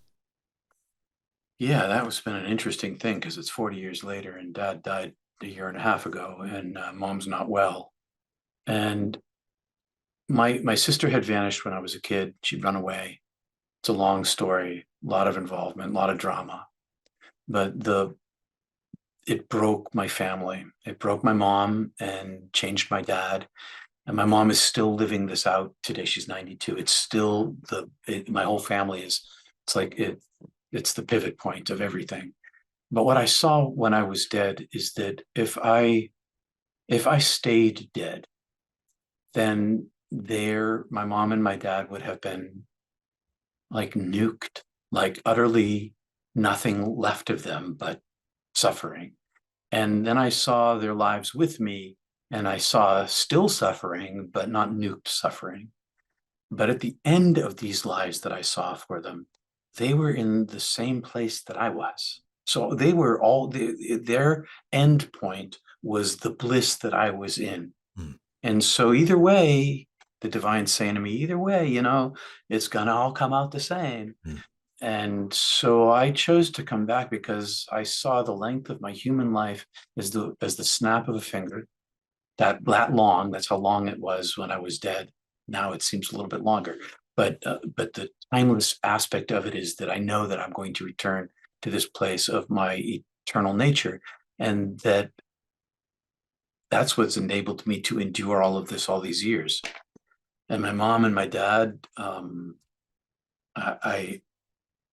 Yeah, that was been an interesting thing because it's 40 years later and Dad died a year and a half ago, and Mom's not well. And my sister had vanished when I was a kid. She'd run away. It's a long story, a lot of involvement, a lot of drama. But it broke my family. It broke my mom and changed my dad. And my mom is still living this out today. She's 92. It's still my whole family it's like it's the pivot point of everything. But what I saw when I was dead is that if I stayed dead, then my mom and my dad would have been like nuked, like utterly nothing left of them but suffering. And then I saw their lives with me, and I saw still suffering, but not nuked suffering. But at the end of these lives that I saw for them, they were in the same place that I was. So they were their end point was the bliss that I was in. Mm. And so either way, the divine's saying to me, either way, it's gonna all come out the same. Mm. And so I chose to come back because I saw the length of my human life as the snap of a finger. That long, that's how long it was when I was dead. Now it seems a little bit longer. But the timeless aspect of it is that I know that I'm going to return to this place of my eternal nature, and that's what's enabled me to endure all of this all these years. And my mom and my dad, I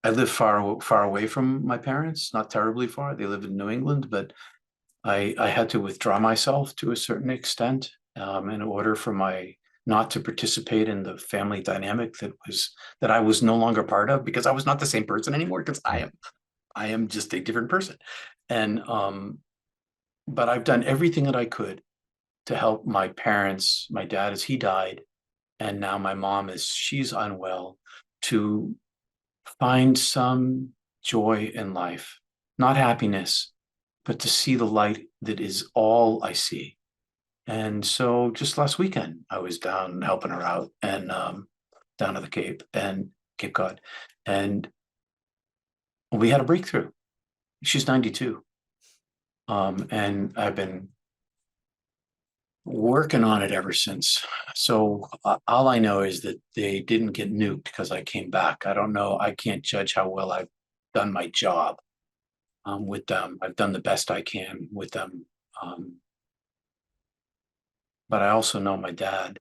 live far away from my parents, not terribly far. They live in New England, but I had to withdraw myself to a certain extent in order for not to participate in the family dynamic that I was no longer part of, because I was not the same person anymore, because I am just a different person. And but I've done everything that I could to help my parents, my dad as he died, and now my mom as she's unwell, to find some joy in life, not happiness, but to see the light that is all I see. And so just last weekend, I was down helping her out, and down to the Cape Cod, and we had a breakthrough. She's 92. And I've been working on it ever since. So all I know is that they didn't get nuked because I came back. I don't know. I can't judge how well I've done my job with them. I've done the best I can with them. But I also know my dad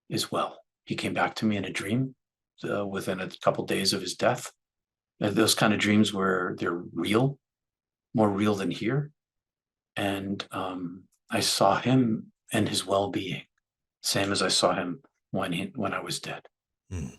is well. He came back to me in a dream within a couple days of his death. Those kind of dreams where they're real, more real than here. And I saw him and his well-being, same as I saw him when I was dead. Mm.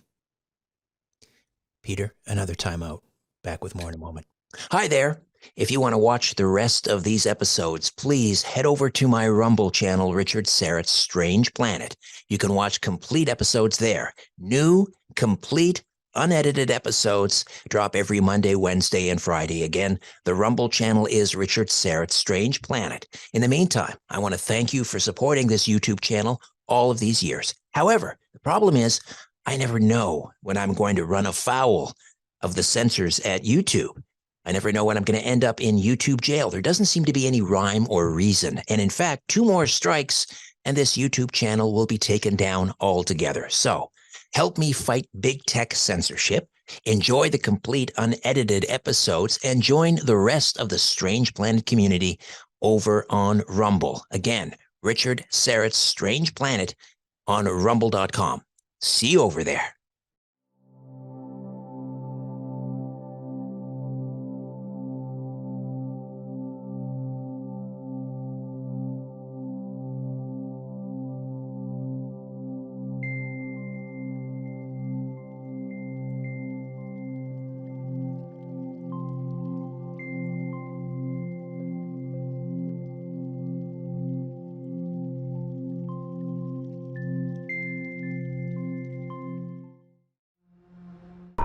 Peter, another time out. Back with more in a moment. Hi there. If you want to watch the rest of these episodes, please head over to my Rumble channel, Richard Syrett's Strange Planet. You can watch complete episodes there. New, complete, unedited episodes drop every Monday, Wednesday, and Friday. Again, the Rumble channel is Richard Syrett's Strange Planet. In the meantime, I want to thank you for supporting this YouTube channel all of these years. However, the problem is I never know when I'm going to run afoul of the censors at YouTube. I never know when I'm going to end up in YouTube jail. There doesn't seem to be any rhyme or reason. And in fact, 2 more strikes and this YouTube channel will be taken down altogether. So help me fight big tech censorship, enjoy the complete unedited episodes, and join the rest of the Strange Planet community over on Rumble. Again, Richard Syrett's Strange Planet on rumble.com. See you over there.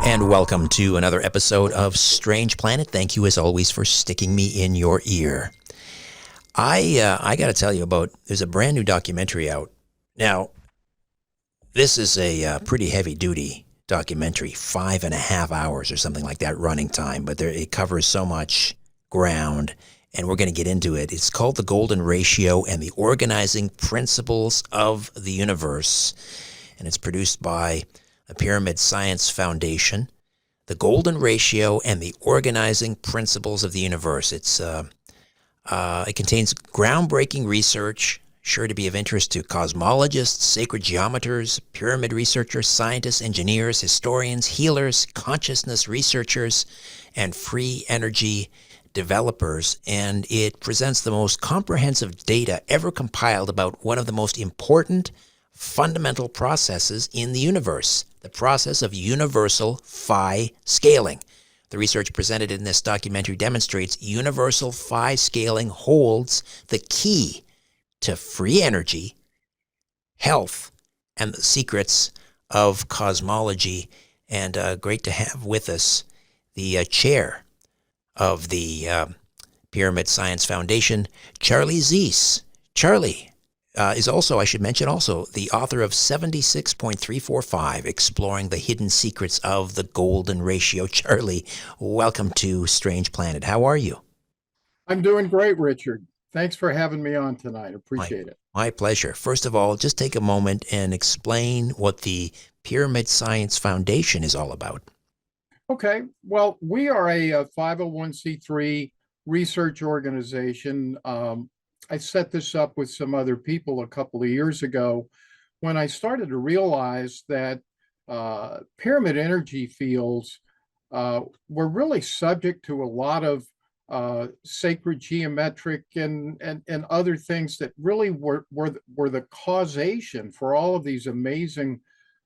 And welcome to another episode of Strange Planet. Thank you, as always, for sticking me in your ear. I got to tell you there's a brand new documentary out. Now, this is a pretty heavy-duty documentary, 5.5 hours or something like that running time, but it covers so much ground, and we're going to get into it. It's called The Golden Ratio and the Organizing Principles of the Universe, and it's produced by the Pyramid Science Foundation. The Golden Ratio and the Organizing Principles of the Universe. It contains groundbreaking research, sure to be of interest to cosmologists, sacred geometers, pyramid researchers, scientists, engineers, historians, healers, consciousness researchers, and free energy developers. And it presents the most comprehensive data ever compiled about one of the most important fundamental processes in the universe, the process of universal phi scaling. The research presented in this documentary demonstrates universal phi scaling holds the key to free energy, health, and the secrets of cosmology. And great to have with us the chair of the Pyramid Science Foundation, Charlie Zeiss. Charlie is also, I should mention also, the author of 76.345, Exploring the Hidden Secrets of the Golden Ratio. Charlie, welcome to Strange Planet. How are you? I'm doing great, Richard. Thanks for having me on tonight. Appreciate it. My pleasure. First of all, just take a moment and explain what the Pyramid Science Foundation is all about. Okay. Well, we are a 501c3 research organization. I set this up with some other people a couple of years ago when I started to realize that pyramid energy fields were really subject to a lot of sacred geometric and other things that really were the causation for all of these amazing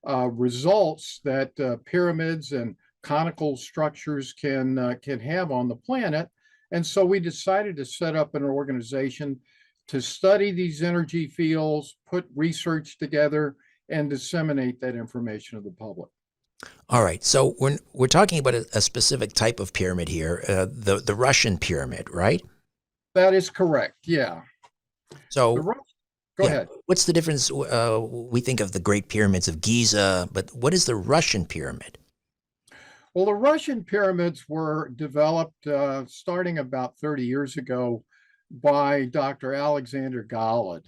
results that pyramids and conical structures can have on the planet. And so we decided to set up an organization to study these energy fields, put research together, and disseminate that information to the public. All right, so we're talking about a specific type of pyramid here, the Russian pyramid, right? That is correct. Yeah. So Go ahead. What's the difference? We think of the Great Pyramids of Giza, but what is the Russian pyramid? Well, the Russian pyramids were developed starting about 30 years ago by Dr. Alexander Golod.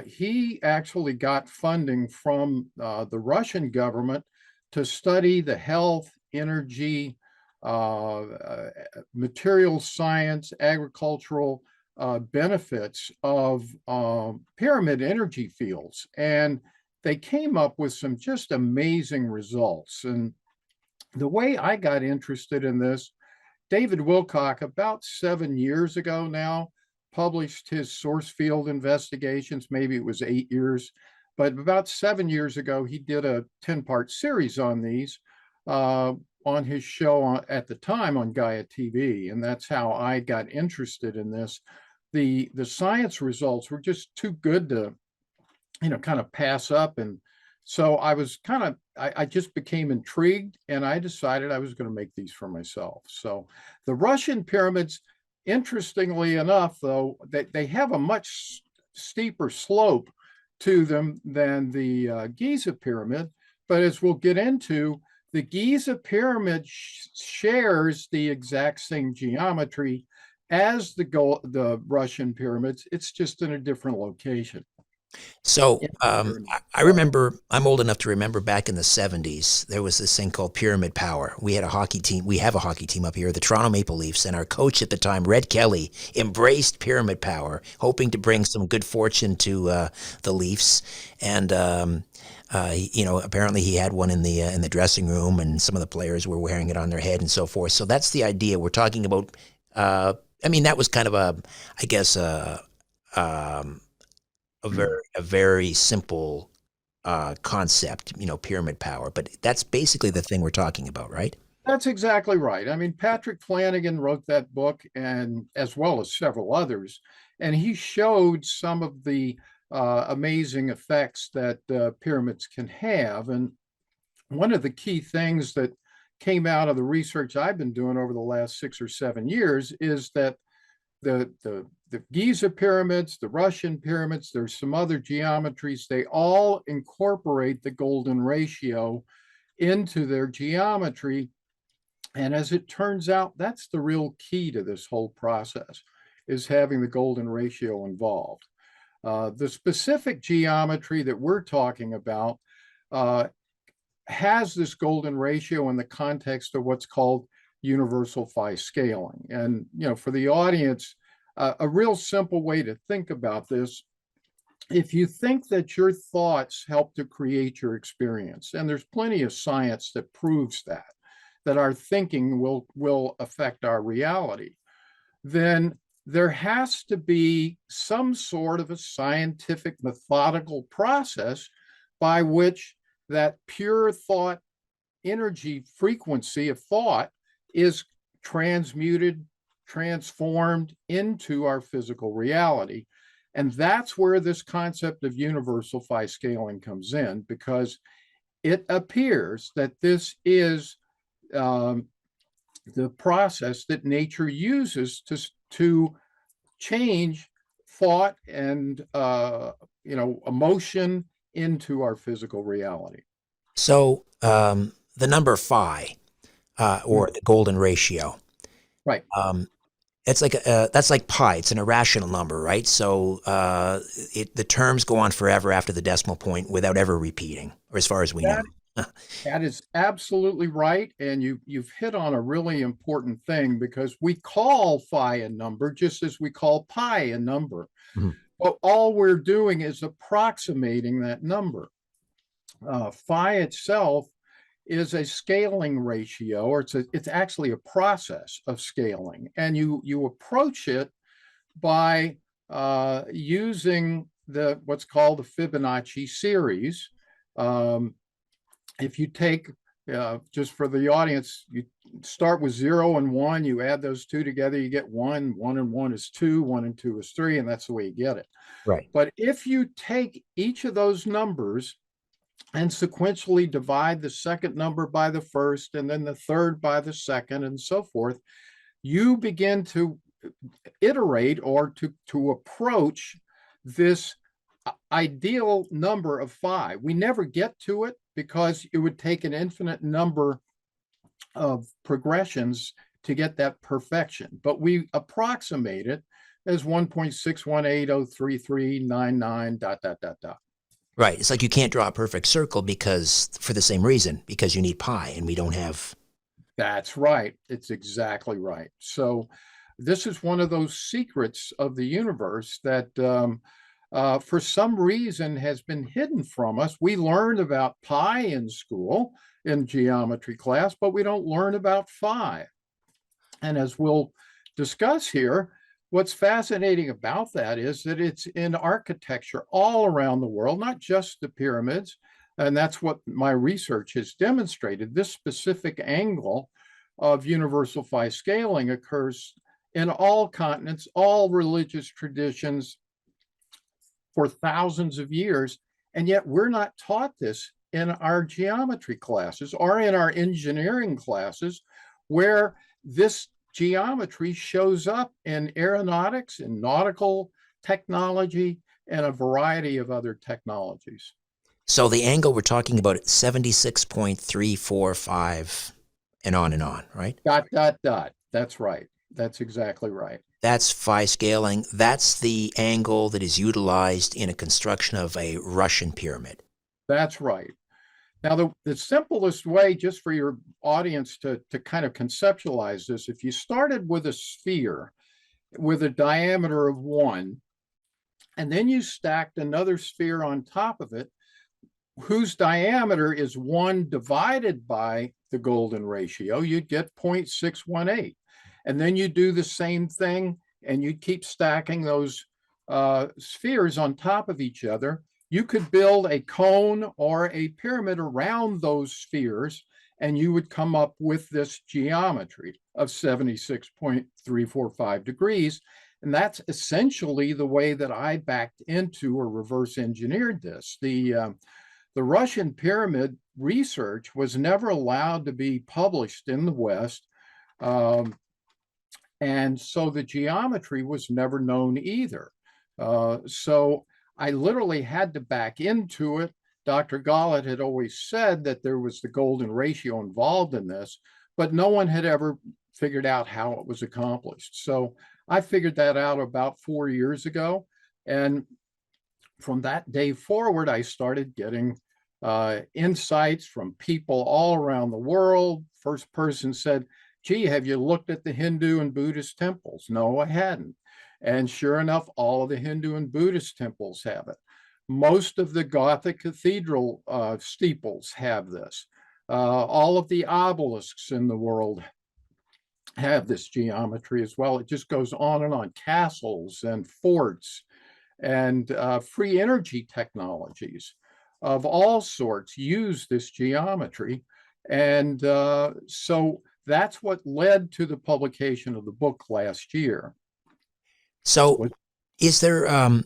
He actually got funding from the Russian government to study the health, energy, material science, agricultural benefits of pyramid energy fields. And they came up with some just amazing results. And the way I got interested in this, David Wilcock, about 7 years ago now, published his source field investigations. Maybe it was 8 years, but about 7 years ago, he did a 10-part series on these on his show at the time on Gaia TV. And that's how I got interested in this. The science results were just too good to, kind of pass up. And so I just became intrigued, and I decided I was going to make these for myself. So the Russian pyramids, interestingly enough, though, they have a much steeper slope to them than the Giza pyramid. But as we'll get into, the Giza pyramid shares the exact same geometry as the Russian pyramids. It's just in a different location. So I remember, I'm old enough to remember back in the 70s, there was this thing called Pyramid Power. We had a hockey team. We have a hockey team up here, the Toronto Maple Leafs, and our coach at the time, Red Kelly, embraced Pyramid Power, hoping to bring some good fortune to the Leafs. And apparently he had one in the dressing room, and some of the players were wearing it on their head and so forth. So that's the idea. We're talking about. That was kind of a very simple concept, pyramid power. But that's basically the thing we're talking about, right? That's exactly right. I mean, Patrick Flanagan wrote that book, and as well as several others, and he showed some of the amazing effects that pyramids can have. And one of the key things that came out of the research I've been doing over the last 6 or 7 years is that the Giza pyramids, the Russian pyramids, there's some other geometries, they all incorporate the golden ratio. into their geometry. And as it turns out, that's the real key to this whole process, is having the golden ratio involved. The specific geometry that we're talking about has this golden ratio in the context of what's called universal phi scaling. And, for the audience, a real simple way to think about this, if you think that your thoughts help to create your experience, and there's plenty of science that proves that our thinking will affect our reality, then there has to be some sort of a scientific methodical process by which that pure thought energy frequency of thought is transmuted, transformed into our physical reality. And that's where this concept of universal phi scaling comes in, because it appears that this is the process that nature uses to change thought and emotion into our physical reality. So the number phi, or the golden ratio, right? It's like that's like pi. It's an irrational number, right? So the terms go on forever after the decimal point without ever repeating, or as far as we know. That is absolutely right, and you've hit on a really important thing, because we call phi a number just as we call pi a number. Mm-hmm. But all we're doing is approximating that number. Phi itself is a scaling ratio, or it's actually a process of scaling, and you approach it by using what's called the Fibonacci series. If you take, just for the audience, you start with 0 and 1, you add those two together, you get 1. 1 and 1 is 2, 1 and 2 is 3, and that's the way you get it. Right. But if you take each of those numbers and sequentially divide the second number by the first, and then the third by the second, and so forth, you begin to iterate, or to approach this ideal number of phi. We never get to it, because it would take an infinite number of progressions to get that perfection. But we approximate it as 1.6180339 ... Right. It's like you can't draw a perfect circle for the same reason, because you need pi, and we don't have. That's right. It's exactly right. So this is one of those secrets of the universe that for some reason has been hidden from us. We learned about pi in school, in geometry class, but we don't learn about phi. And as we'll discuss here, what's fascinating about that is that it's in architecture all around the world, not just the pyramids. And that's what my research has demonstrated. This specific angle of universal phi scaling occurs in all continents, all religious traditions, for thousands of years. And yet we're not taught this in our geometry classes or in our engineering classes, where this geometry shows up in aeronautics and nautical technology and a variety of other technologies. So the angle we're talking about, 76.345 and on, right? ... That's right. That's exactly right. That's phi scaling. That's the angle that is utilized in a construction of a Russian pyramid. That's right. Now, the simplest way, just for your audience to kind of conceptualize this, if you started with a sphere with a diameter of 1, and then you stacked another sphere on top of it, whose diameter is 1 divided by the golden ratio, you'd get 0.618. And then you do the same thing, and you keep stacking those spheres on top of each other. You could build a cone or a pyramid around those spheres, and you would come up with this geometry of 76.345 degrees. And that's essentially the way that I backed into or reverse engineered this. The Russian pyramid research was never allowed to be published in the West. And so the geometry was never known either. So I literally had to back into it Dr. Gollett had always said that there was the golden ratio involved in this, but no one had ever figured out how it was accomplished. So I figured that out about 4 years ago. And from that day forward, I started getting insights from people all around the world. First person said, gee, have you looked at the Hindu and Buddhist temples? No, I hadn't. And sure enough, all of the Hindu and Buddhist temples have it. Most of the Gothic cathedral steeples have this. All of the obelisks in the world have this geometry as well. It just goes on and on. Castles and forts and free energy technologies of all sorts use this geometry. And so that's what led to the publication of the book last year. So is there an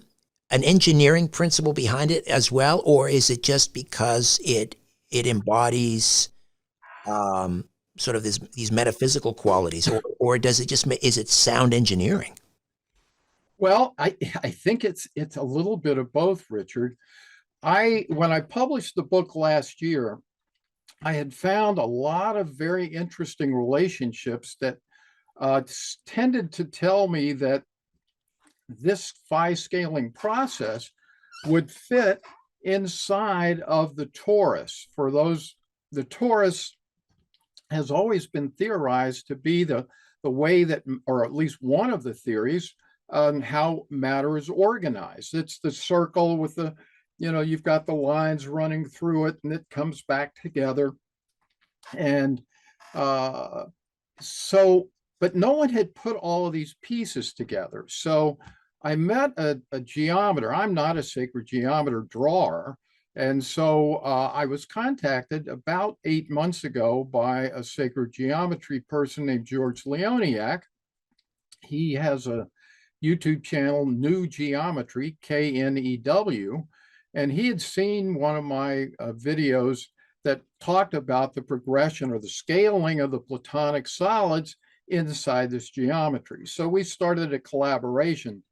engineering principle behind it as well, or is it just because it embodies sort of these metaphysical qualities, or does it just is it sound engineering? Well, I think it's a little bit of both, Richard. When I published the book last year, I had found a lot of very interesting relationships that tended to tell me that this phi scaling process would fit inside of the torus. The torus has always been theorized to be the way that, or at least one of the theories on how matter is organized. It's the circle with the, you've got the lines running through it and it comes back together. And but no one had put all of these pieces together. So I met a geometer. I'm not a sacred geometer drawer. And so I was contacted about 8 months ago by a sacred geometry person named George Leoniak. He has a YouTube channel, New Geometry, KNEW, and he had seen one of my videos that talked about the progression or the scaling of the Platonic solids inside this geometry. So we started a collaboration,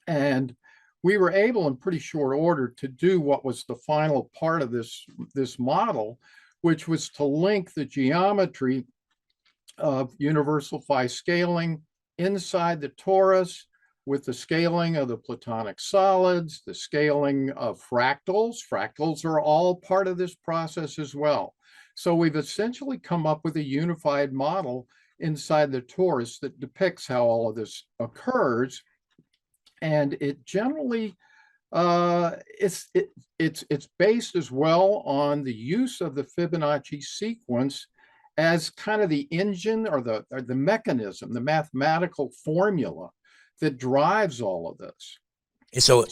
and we were able in pretty short order to do what was the final part of this model, which was to link the geometry of universal phi scaling inside the torus with the scaling of the Platonic solids, the scaling of fractals. Fractals are all part of this process as well. So we've essentially come up with a unified model inside the torus that depicts how all of this occurs. And it generally, it's based as well on the use of the Fibonacci sequence as kind of the engine or the mechanism, the mathematical formula that drives all of this. So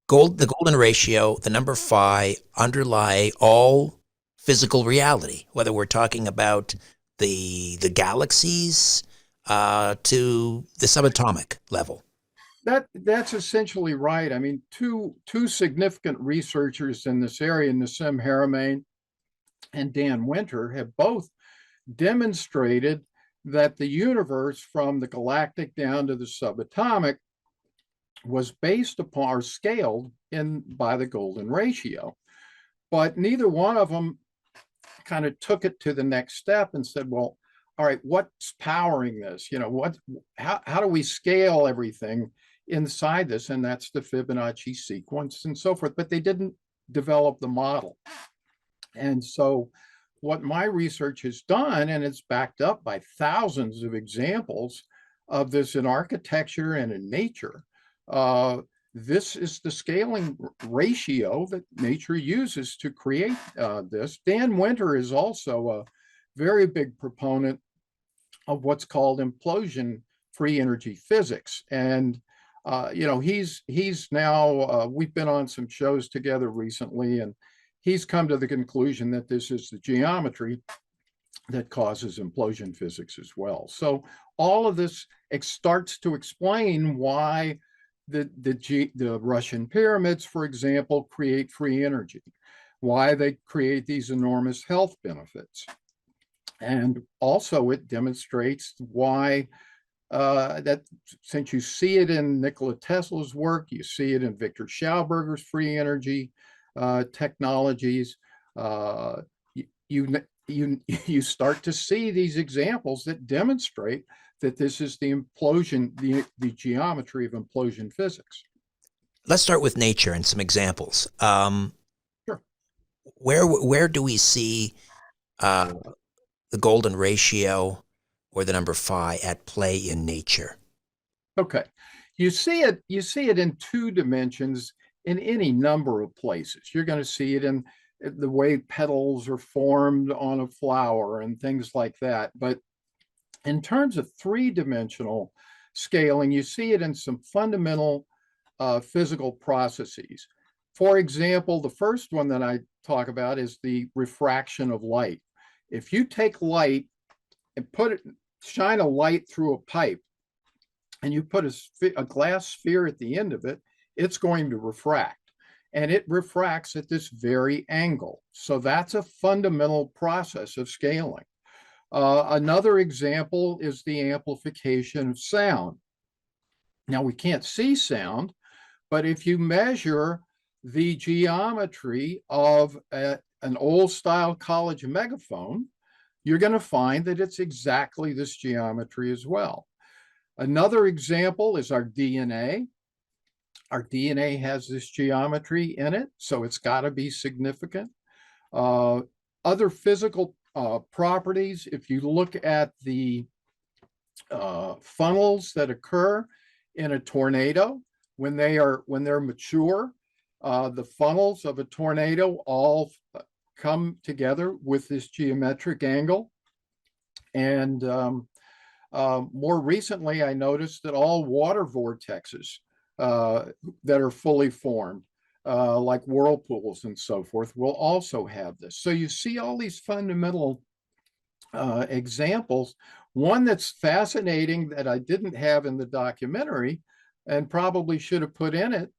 the golden ratio, the number phi underlie all physical reality, whether we're talking about the galaxies to the subatomic level. That's essentially right. I mean, two significant researchers in this area, Nassim Haramein and Dan Winter, have both demonstrated that the universe from the galactic down to the subatomic was based upon or scaled by the golden ratio. But neither one of them kind of took it to the next step and said, well, all right, what's powering this? How do we scale everything inside this? And that's the Fibonacci sequence and so forth. But they didn't develop the model. And so what my research has done, and it's backed up by thousands of examples of this in architecture and in nature, this is the scaling ratio that nature uses to create this. Dan Winter is also a very big proponent of what's called implosion free energy physics. And he's now, we've been on some shows together recently, and he's come to the conclusion that this is the geometry that causes implosion physics as well. So all of this starts to explain why the Russian pyramids, for example, create free energy, why they create these enormous health benefits. And also it demonstrates why that since you see it in Nikola Tesla's work, you see it in Victor Schauberger's free energy, technologies, you start to see these examples that demonstrate that this is the implosion, the geometry of implosion physics. Let's start with nature and some examples. Sure. Where do we see the golden ratio or the number phi at play in nature? Okay, you see it in two dimensions in any number of places. You're going to see it in the way petals are formed on a flower and things like that. But in terms of three-dimensional scaling, you see it in some fundamental physical processes. For example, the first one that I talk about is the refraction of light. If you take light and shine a light through a pipe, and you put a glass sphere at the end of it, it's going to refract. And it refracts at this very angle. So that's a fundamental process of scaling. Another example is the amplification of sound. Now, we can't see sound, but if you measure the geometry of an old-style college megaphone, you're going to find that it's exactly this geometry as well. Another example is our DNA. Our DNA has this geometry in it, so it's got to be significant. Other physical properties, if you look at the funnels that occur in a tornado, when they're mature, the funnels of a tornado all come together with this geometric angle. And more recently, I noticed that all water vortexes that are fully formed, like whirlpools and so forth, will also have this. So you see all these fundamental examples. One that's fascinating that I didn't have in the documentary and probably should have put in it,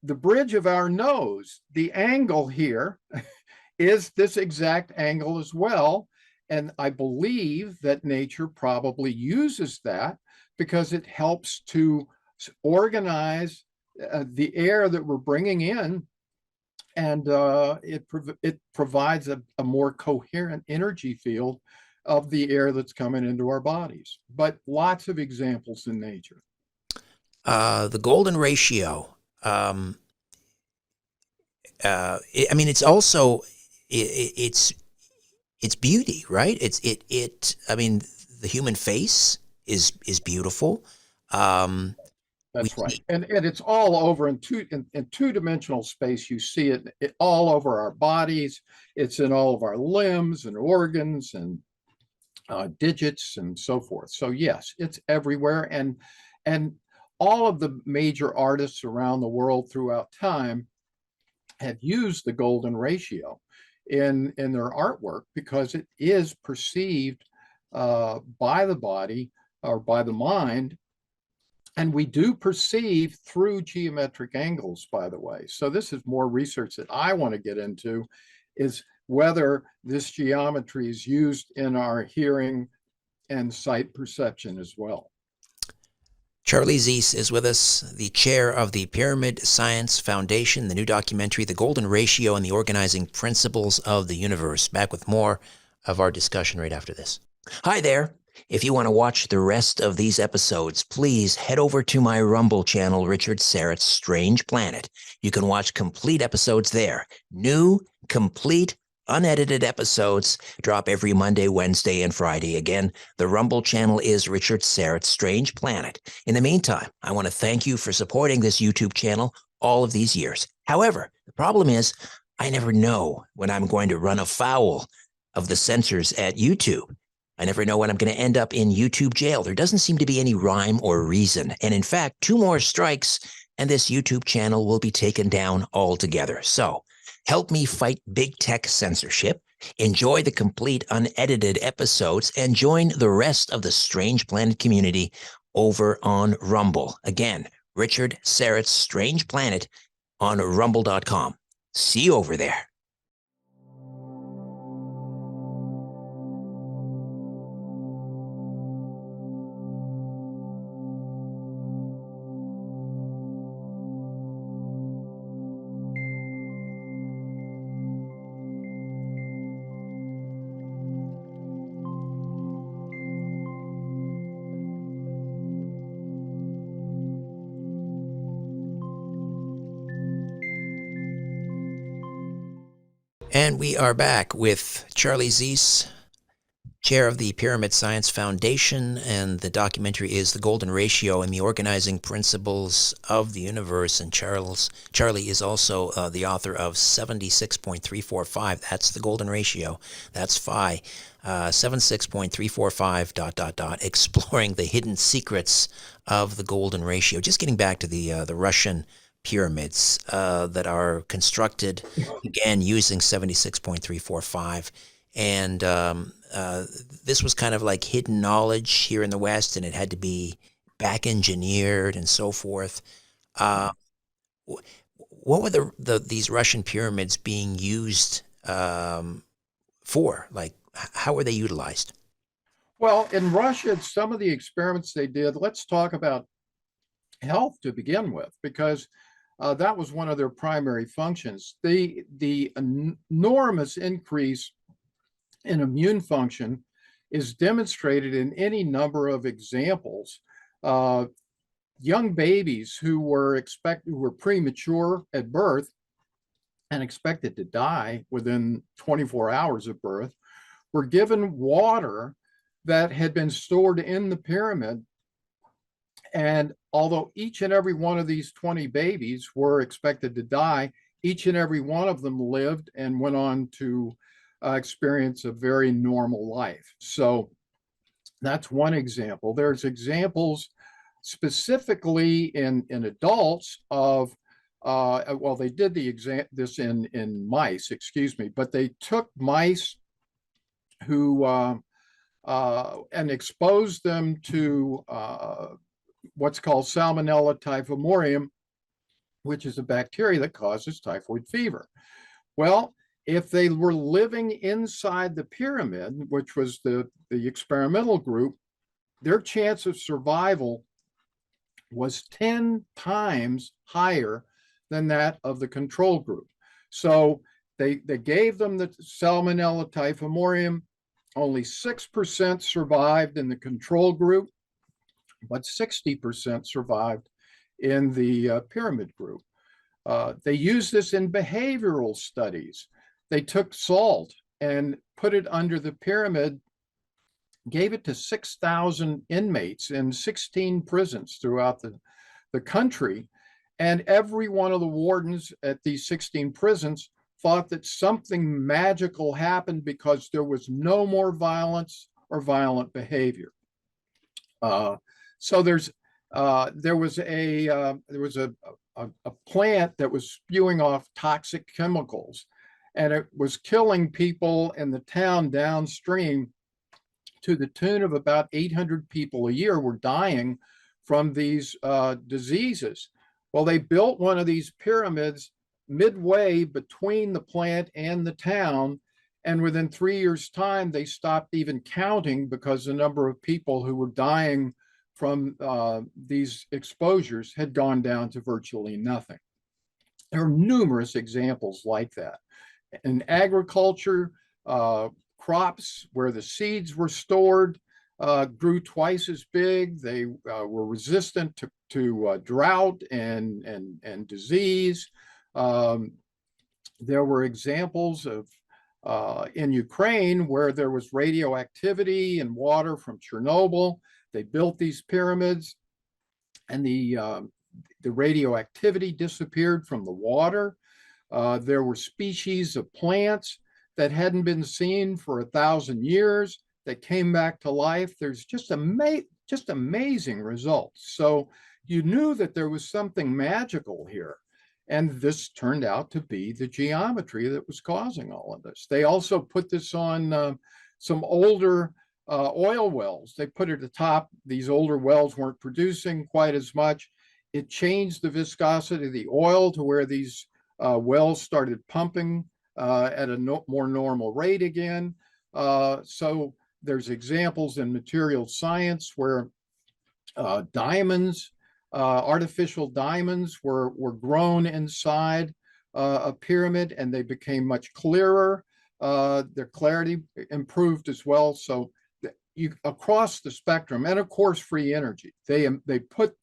the bridge of our nose, the angle here is this exact angle as well. And I believe that nature probably uses that because it helps to organize the air that we're bringing in, and it provides a more coherent energy field of the air that's coming into our bodies. But lots of examples in nature. The golden ratio. I mean, it's also it's beauty, right? I mean, the human face is beautiful. That's right. And it's all over in two-dimensional space. You see it all over our bodies. It's in all of our limbs and organs and digits and so forth. So yes, it's everywhere. And all of the major artists around the world throughout time have used the golden ratio in their artwork because it is perceived by the body or by the mind. And we do perceive through geometric angles, by the way. So this is more research that I want to get into, is whether this geometry is used in our hearing and sight perception as well. Charlie Zeiss is with us, the chair of the Pyramid Science Foundation, the new documentary, The Golden Ratio and the Organizing Principles of the Universe. Back with more of our discussion right after this. Hi there. If you want to watch the rest of these episodes, please head over to my Rumble channel, Richard Syrett's Strange Planet. You can watch complete episodes there. New, complete, unedited episodes drop every Monday, Wednesday, and Friday. Again, the Rumble channel is Richard Syrett's Strange Planet. In the meantime, I want to thank you for supporting this YouTube channel all of these years. However, the problem is I never know when I'm going to run afoul of the censors at YouTube. I never know when I'm going to end up in YouTube jail. There doesn't seem to be any rhyme or reason. And in fact, 2 more strikes and this YouTube channel will be taken down altogether. So help me fight big tech censorship, enjoy the complete unedited episodes, and join the rest of the Strange Planet community over on Rumble. Again, Richard Syrett's Strange Planet on rumble.com. See you over there. And we are back with Charlie Zeiss, chair of the Pyramid Science Foundation, and the documentary is The Golden Ratio and the Organizing Principles of the Universe. And Charlie is also the author of 76.345. That's the Golden Ratio. That's phi. 76.345 ... exploring the hidden secrets of the Golden Ratio. Just getting back to the Russian pyramids that are constructed, again, using 76.345. And this was kind of like hidden knowledge here in the West, and it had to be back engineered and so forth. What were these Russian pyramids being used for? Like, how were they utilized? Well, in Russia, some of the experiments they did, let's talk about health to begin with, because that was one of their primary functions. The enormous increase in immune function is demonstrated in any number of examples. Young babies who were premature at birth and expected to die within 24 hours of birth were given water that had been stored in the pyramid. And although each and every one of these 20 babies were expected to die, each and every one of them lived and went on to experience a very normal life. So that's one example. There's examples specifically in adults of, well, they did this in mice, excuse me, but they took mice who and exposed them to what's called Salmonella typhimurium, which is a bacteria that causes typhoid fever. Well, if they were living inside the pyramid, which was the experimental group, their chance of survival was 10 times higher than that of the control group. So they gave them the Salmonella typhimurium. Only 6% survived in the control group, but 60% survived in the pyramid group. They used this in behavioral studies. They took salt and put it under the pyramid, gave it to 6,000 inmates in 16 prisons throughout the country. And every one of the wardens at these 16 prisons thought that something magical happened because there was no more violence or violent behavior. So there was a plant that was spewing off toxic chemicals, and it was killing people in the town downstream to the tune of about 800 people a year were dying from these diseases. Well, they built one of these pyramids midway between the plant and the town, and within 3 years' time, they stopped even counting because the number of people who were dying from these exposures had gone down to virtually nothing. There are numerous examples like that. In agriculture, crops where the seeds were stored grew twice as big. They were resistant to drought and disease. There were examples of in Ukraine where there was radioactivity and water from Chernobyl. They built these pyramids, and the radioactivity disappeared from the water. There were species of plants that hadn't been seen for 1,000 years that came back to life. There's just amazing results. So you knew that there was something magical here. And this turned out to be the geometry that was causing all of this. They also put this on some older oil wells. They put it at the top. These older wells weren't producing quite as much. It changed the viscosity of the oil to where these wells started pumping at a more normal rate again. So there's examples in material science where diamonds, artificial diamonds were grown inside a pyramid, and they became much clearer. Their clarity improved as well. So across the spectrum, and of course, free energy. They put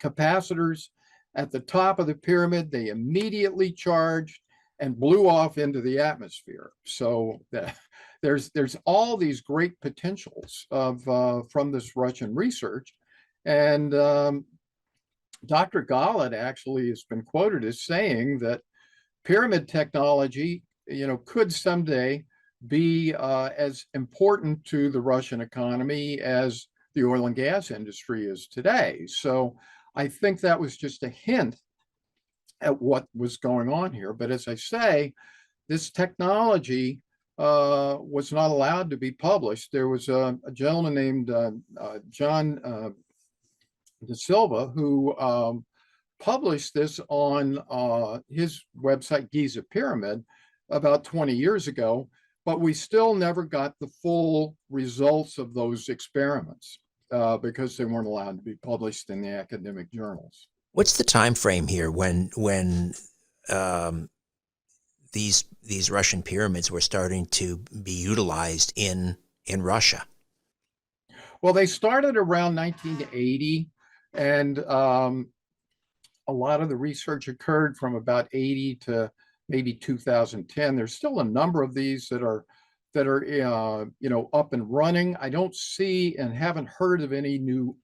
capacitors at the top of the pyramid. They immediately charged, and blew off into the atmosphere. So there's all these great potentials of from this Russian research, and Dr. Gallaud actually has been quoted as saying that pyramid technology, could someday be as important to the Russian economy as the oil and gas industry is today. So I think that was just a hint at what was going on here. But as I say, this technology was not allowed to be published. There was a gentleman named John De Silva who published this on his website, Giza Pyramid, about 20 years ago, but we still never got the full results of those experiments because they weren't allowed to be published in the academic journals. What's the time frame here when these Russian pyramids were starting to be utilized in Russia? Well, they started around 1980, and a lot of the research occurred from about 80 to maybe 2010. There's still a number of these that are up and running. I don't see and haven't heard of any new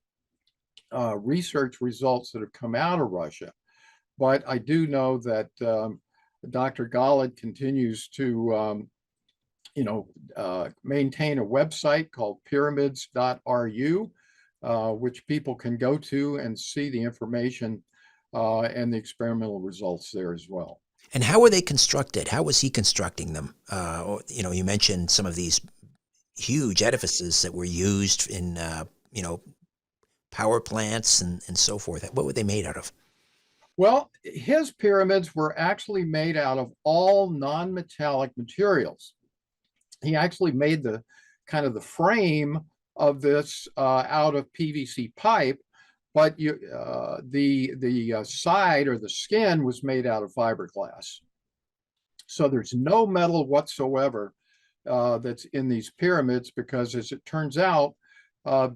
research results that have come out of Russia, but I do know that Dr. Gallaud continues to maintain a website called pyramids.ru, which people can go to and see the information and the experimental results there as well. And how were they constructed? How was he constructing them? You mentioned some of these huge edifices that were used in, power plants and so forth. What were they made out of? Well, his pyramids were actually made out of all non-metallic materials. He actually made the the frame of this out of PVC pipe, but the side or the skin was made out of fiberglass. So there's no metal whatsoever that's in these pyramids because, as it turns out,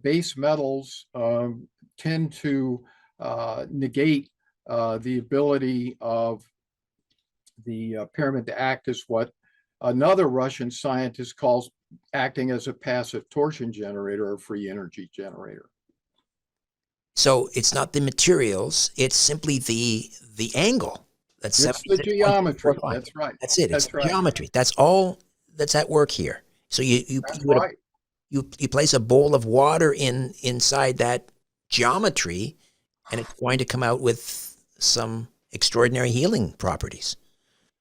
base metals tend to negate the ability of the pyramid to act as what another Russian scientist calls acting as a passive torsion generator or free energy generator. So it's not the materials; it's simply the angle. It's the geometry. That's right. That's it. It's That's right. geometry. That's all that's at work here. So you place a bowl of water inside that geometry, and it's going to come out with some extraordinary healing properties.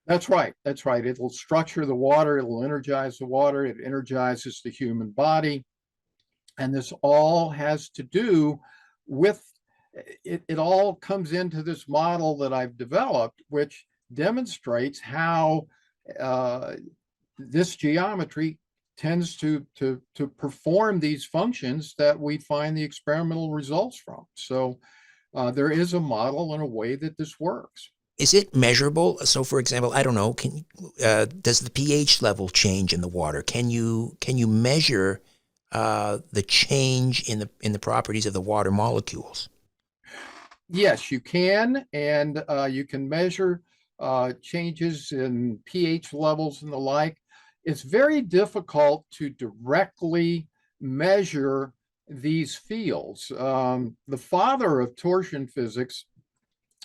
That's right. That's right. It'll structure the water. It'll energize the water. It energizes the human body. And this all has to do with it. It all comes into this model that I've developed, which demonstrates how this geometry tends to perform these functions that we find the experimental results from. So there is a model and a way that this works. Is it measurable? So, for example, I don't know. Does the pH level change in the water? Can you measure the change in the properties of the water molecules? Yes, you can, and you can measure changes in pH levels and the like. It's very difficult to directly measure these fields. The father of torsion physics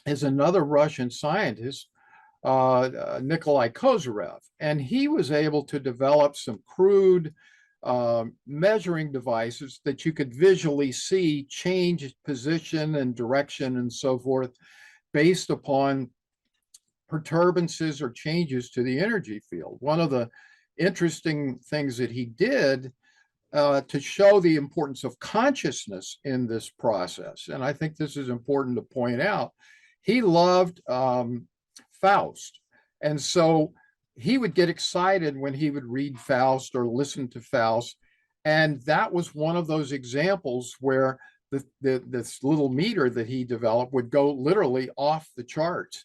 is another Russian scientist, Nikolai Kozyrev, and he was able to develop some crude measuring devices that you could visually see change position and direction and so forth based upon perturbances or changes to the energy field. One of the interesting things that he did to show the importance of consciousness in this process, and I think this is important to point out, he loved Faust. And so he would get excited when he would read Faust or listen to Faust. And that was one of those examples where this little meter that he developed would go literally off the charts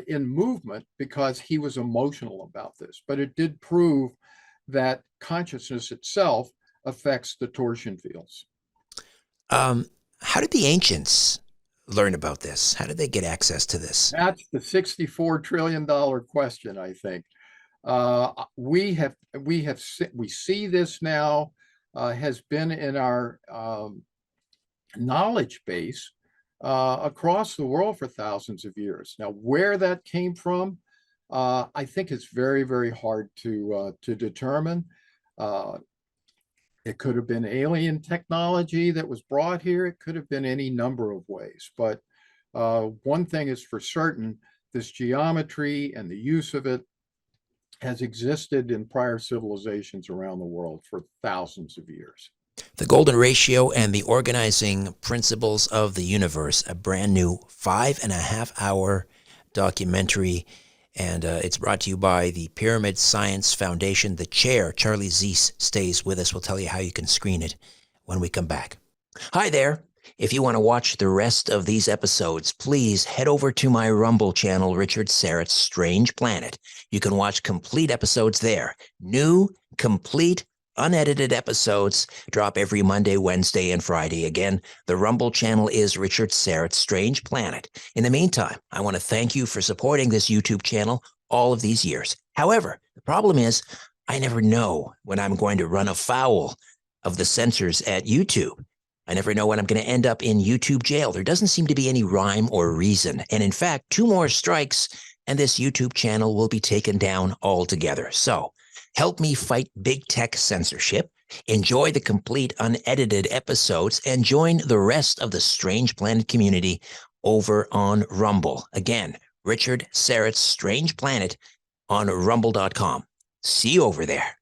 in movement because he was emotional about this. But it did prove that consciousness itself affects the torsion fields. How did the ancients learn about this? How did they get access to this? That's the $64 trillion question, I think. We see this now, has been in our knowledge base across the world for thousands of years. Now, where that came from, I think it's very, very hard to determine. It could have been alien technology that was brought here. It could have been any number of ways. But one thing is for certain, this geometry and the use of it has existed in prior civilizations around the world for thousands of years. The Golden Ratio and the Organizing Principles of the Universe, a brand new 5.5-hour documentary. And it's brought to you by the Pyramid Science Foundation. The chair, Charlie Zeiss, stays with us. We'll tell you how you can screen it when we come back. Hi there. If you want to watch the rest of these episodes, please head over to my Rumble channel, Richard Syrett's Strange Planet. You can watch complete episodes there. New, complete, unedited episodes drop every Monday, Wednesday, and Friday. Again, the Rumble channel is Richard Syrett's Strange Planet. In the meantime, I want to thank you for supporting this YouTube channel all of these years. However, the problem is I never know when I'm going to run afoul of the censors at YouTube. I never know when I'm going to end up in YouTube jail. There doesn't seem to be any rhyme or reason. And in fact, 2 more strikes and this YouTube channel will be taken down altogether. So help me fight big tech censorship, enjoy the complete unedited episodes, and join the rest of the Strange Planet community over on Rumble. Again, Richard Syrett's Strange Planet on rumble.com. See you over there.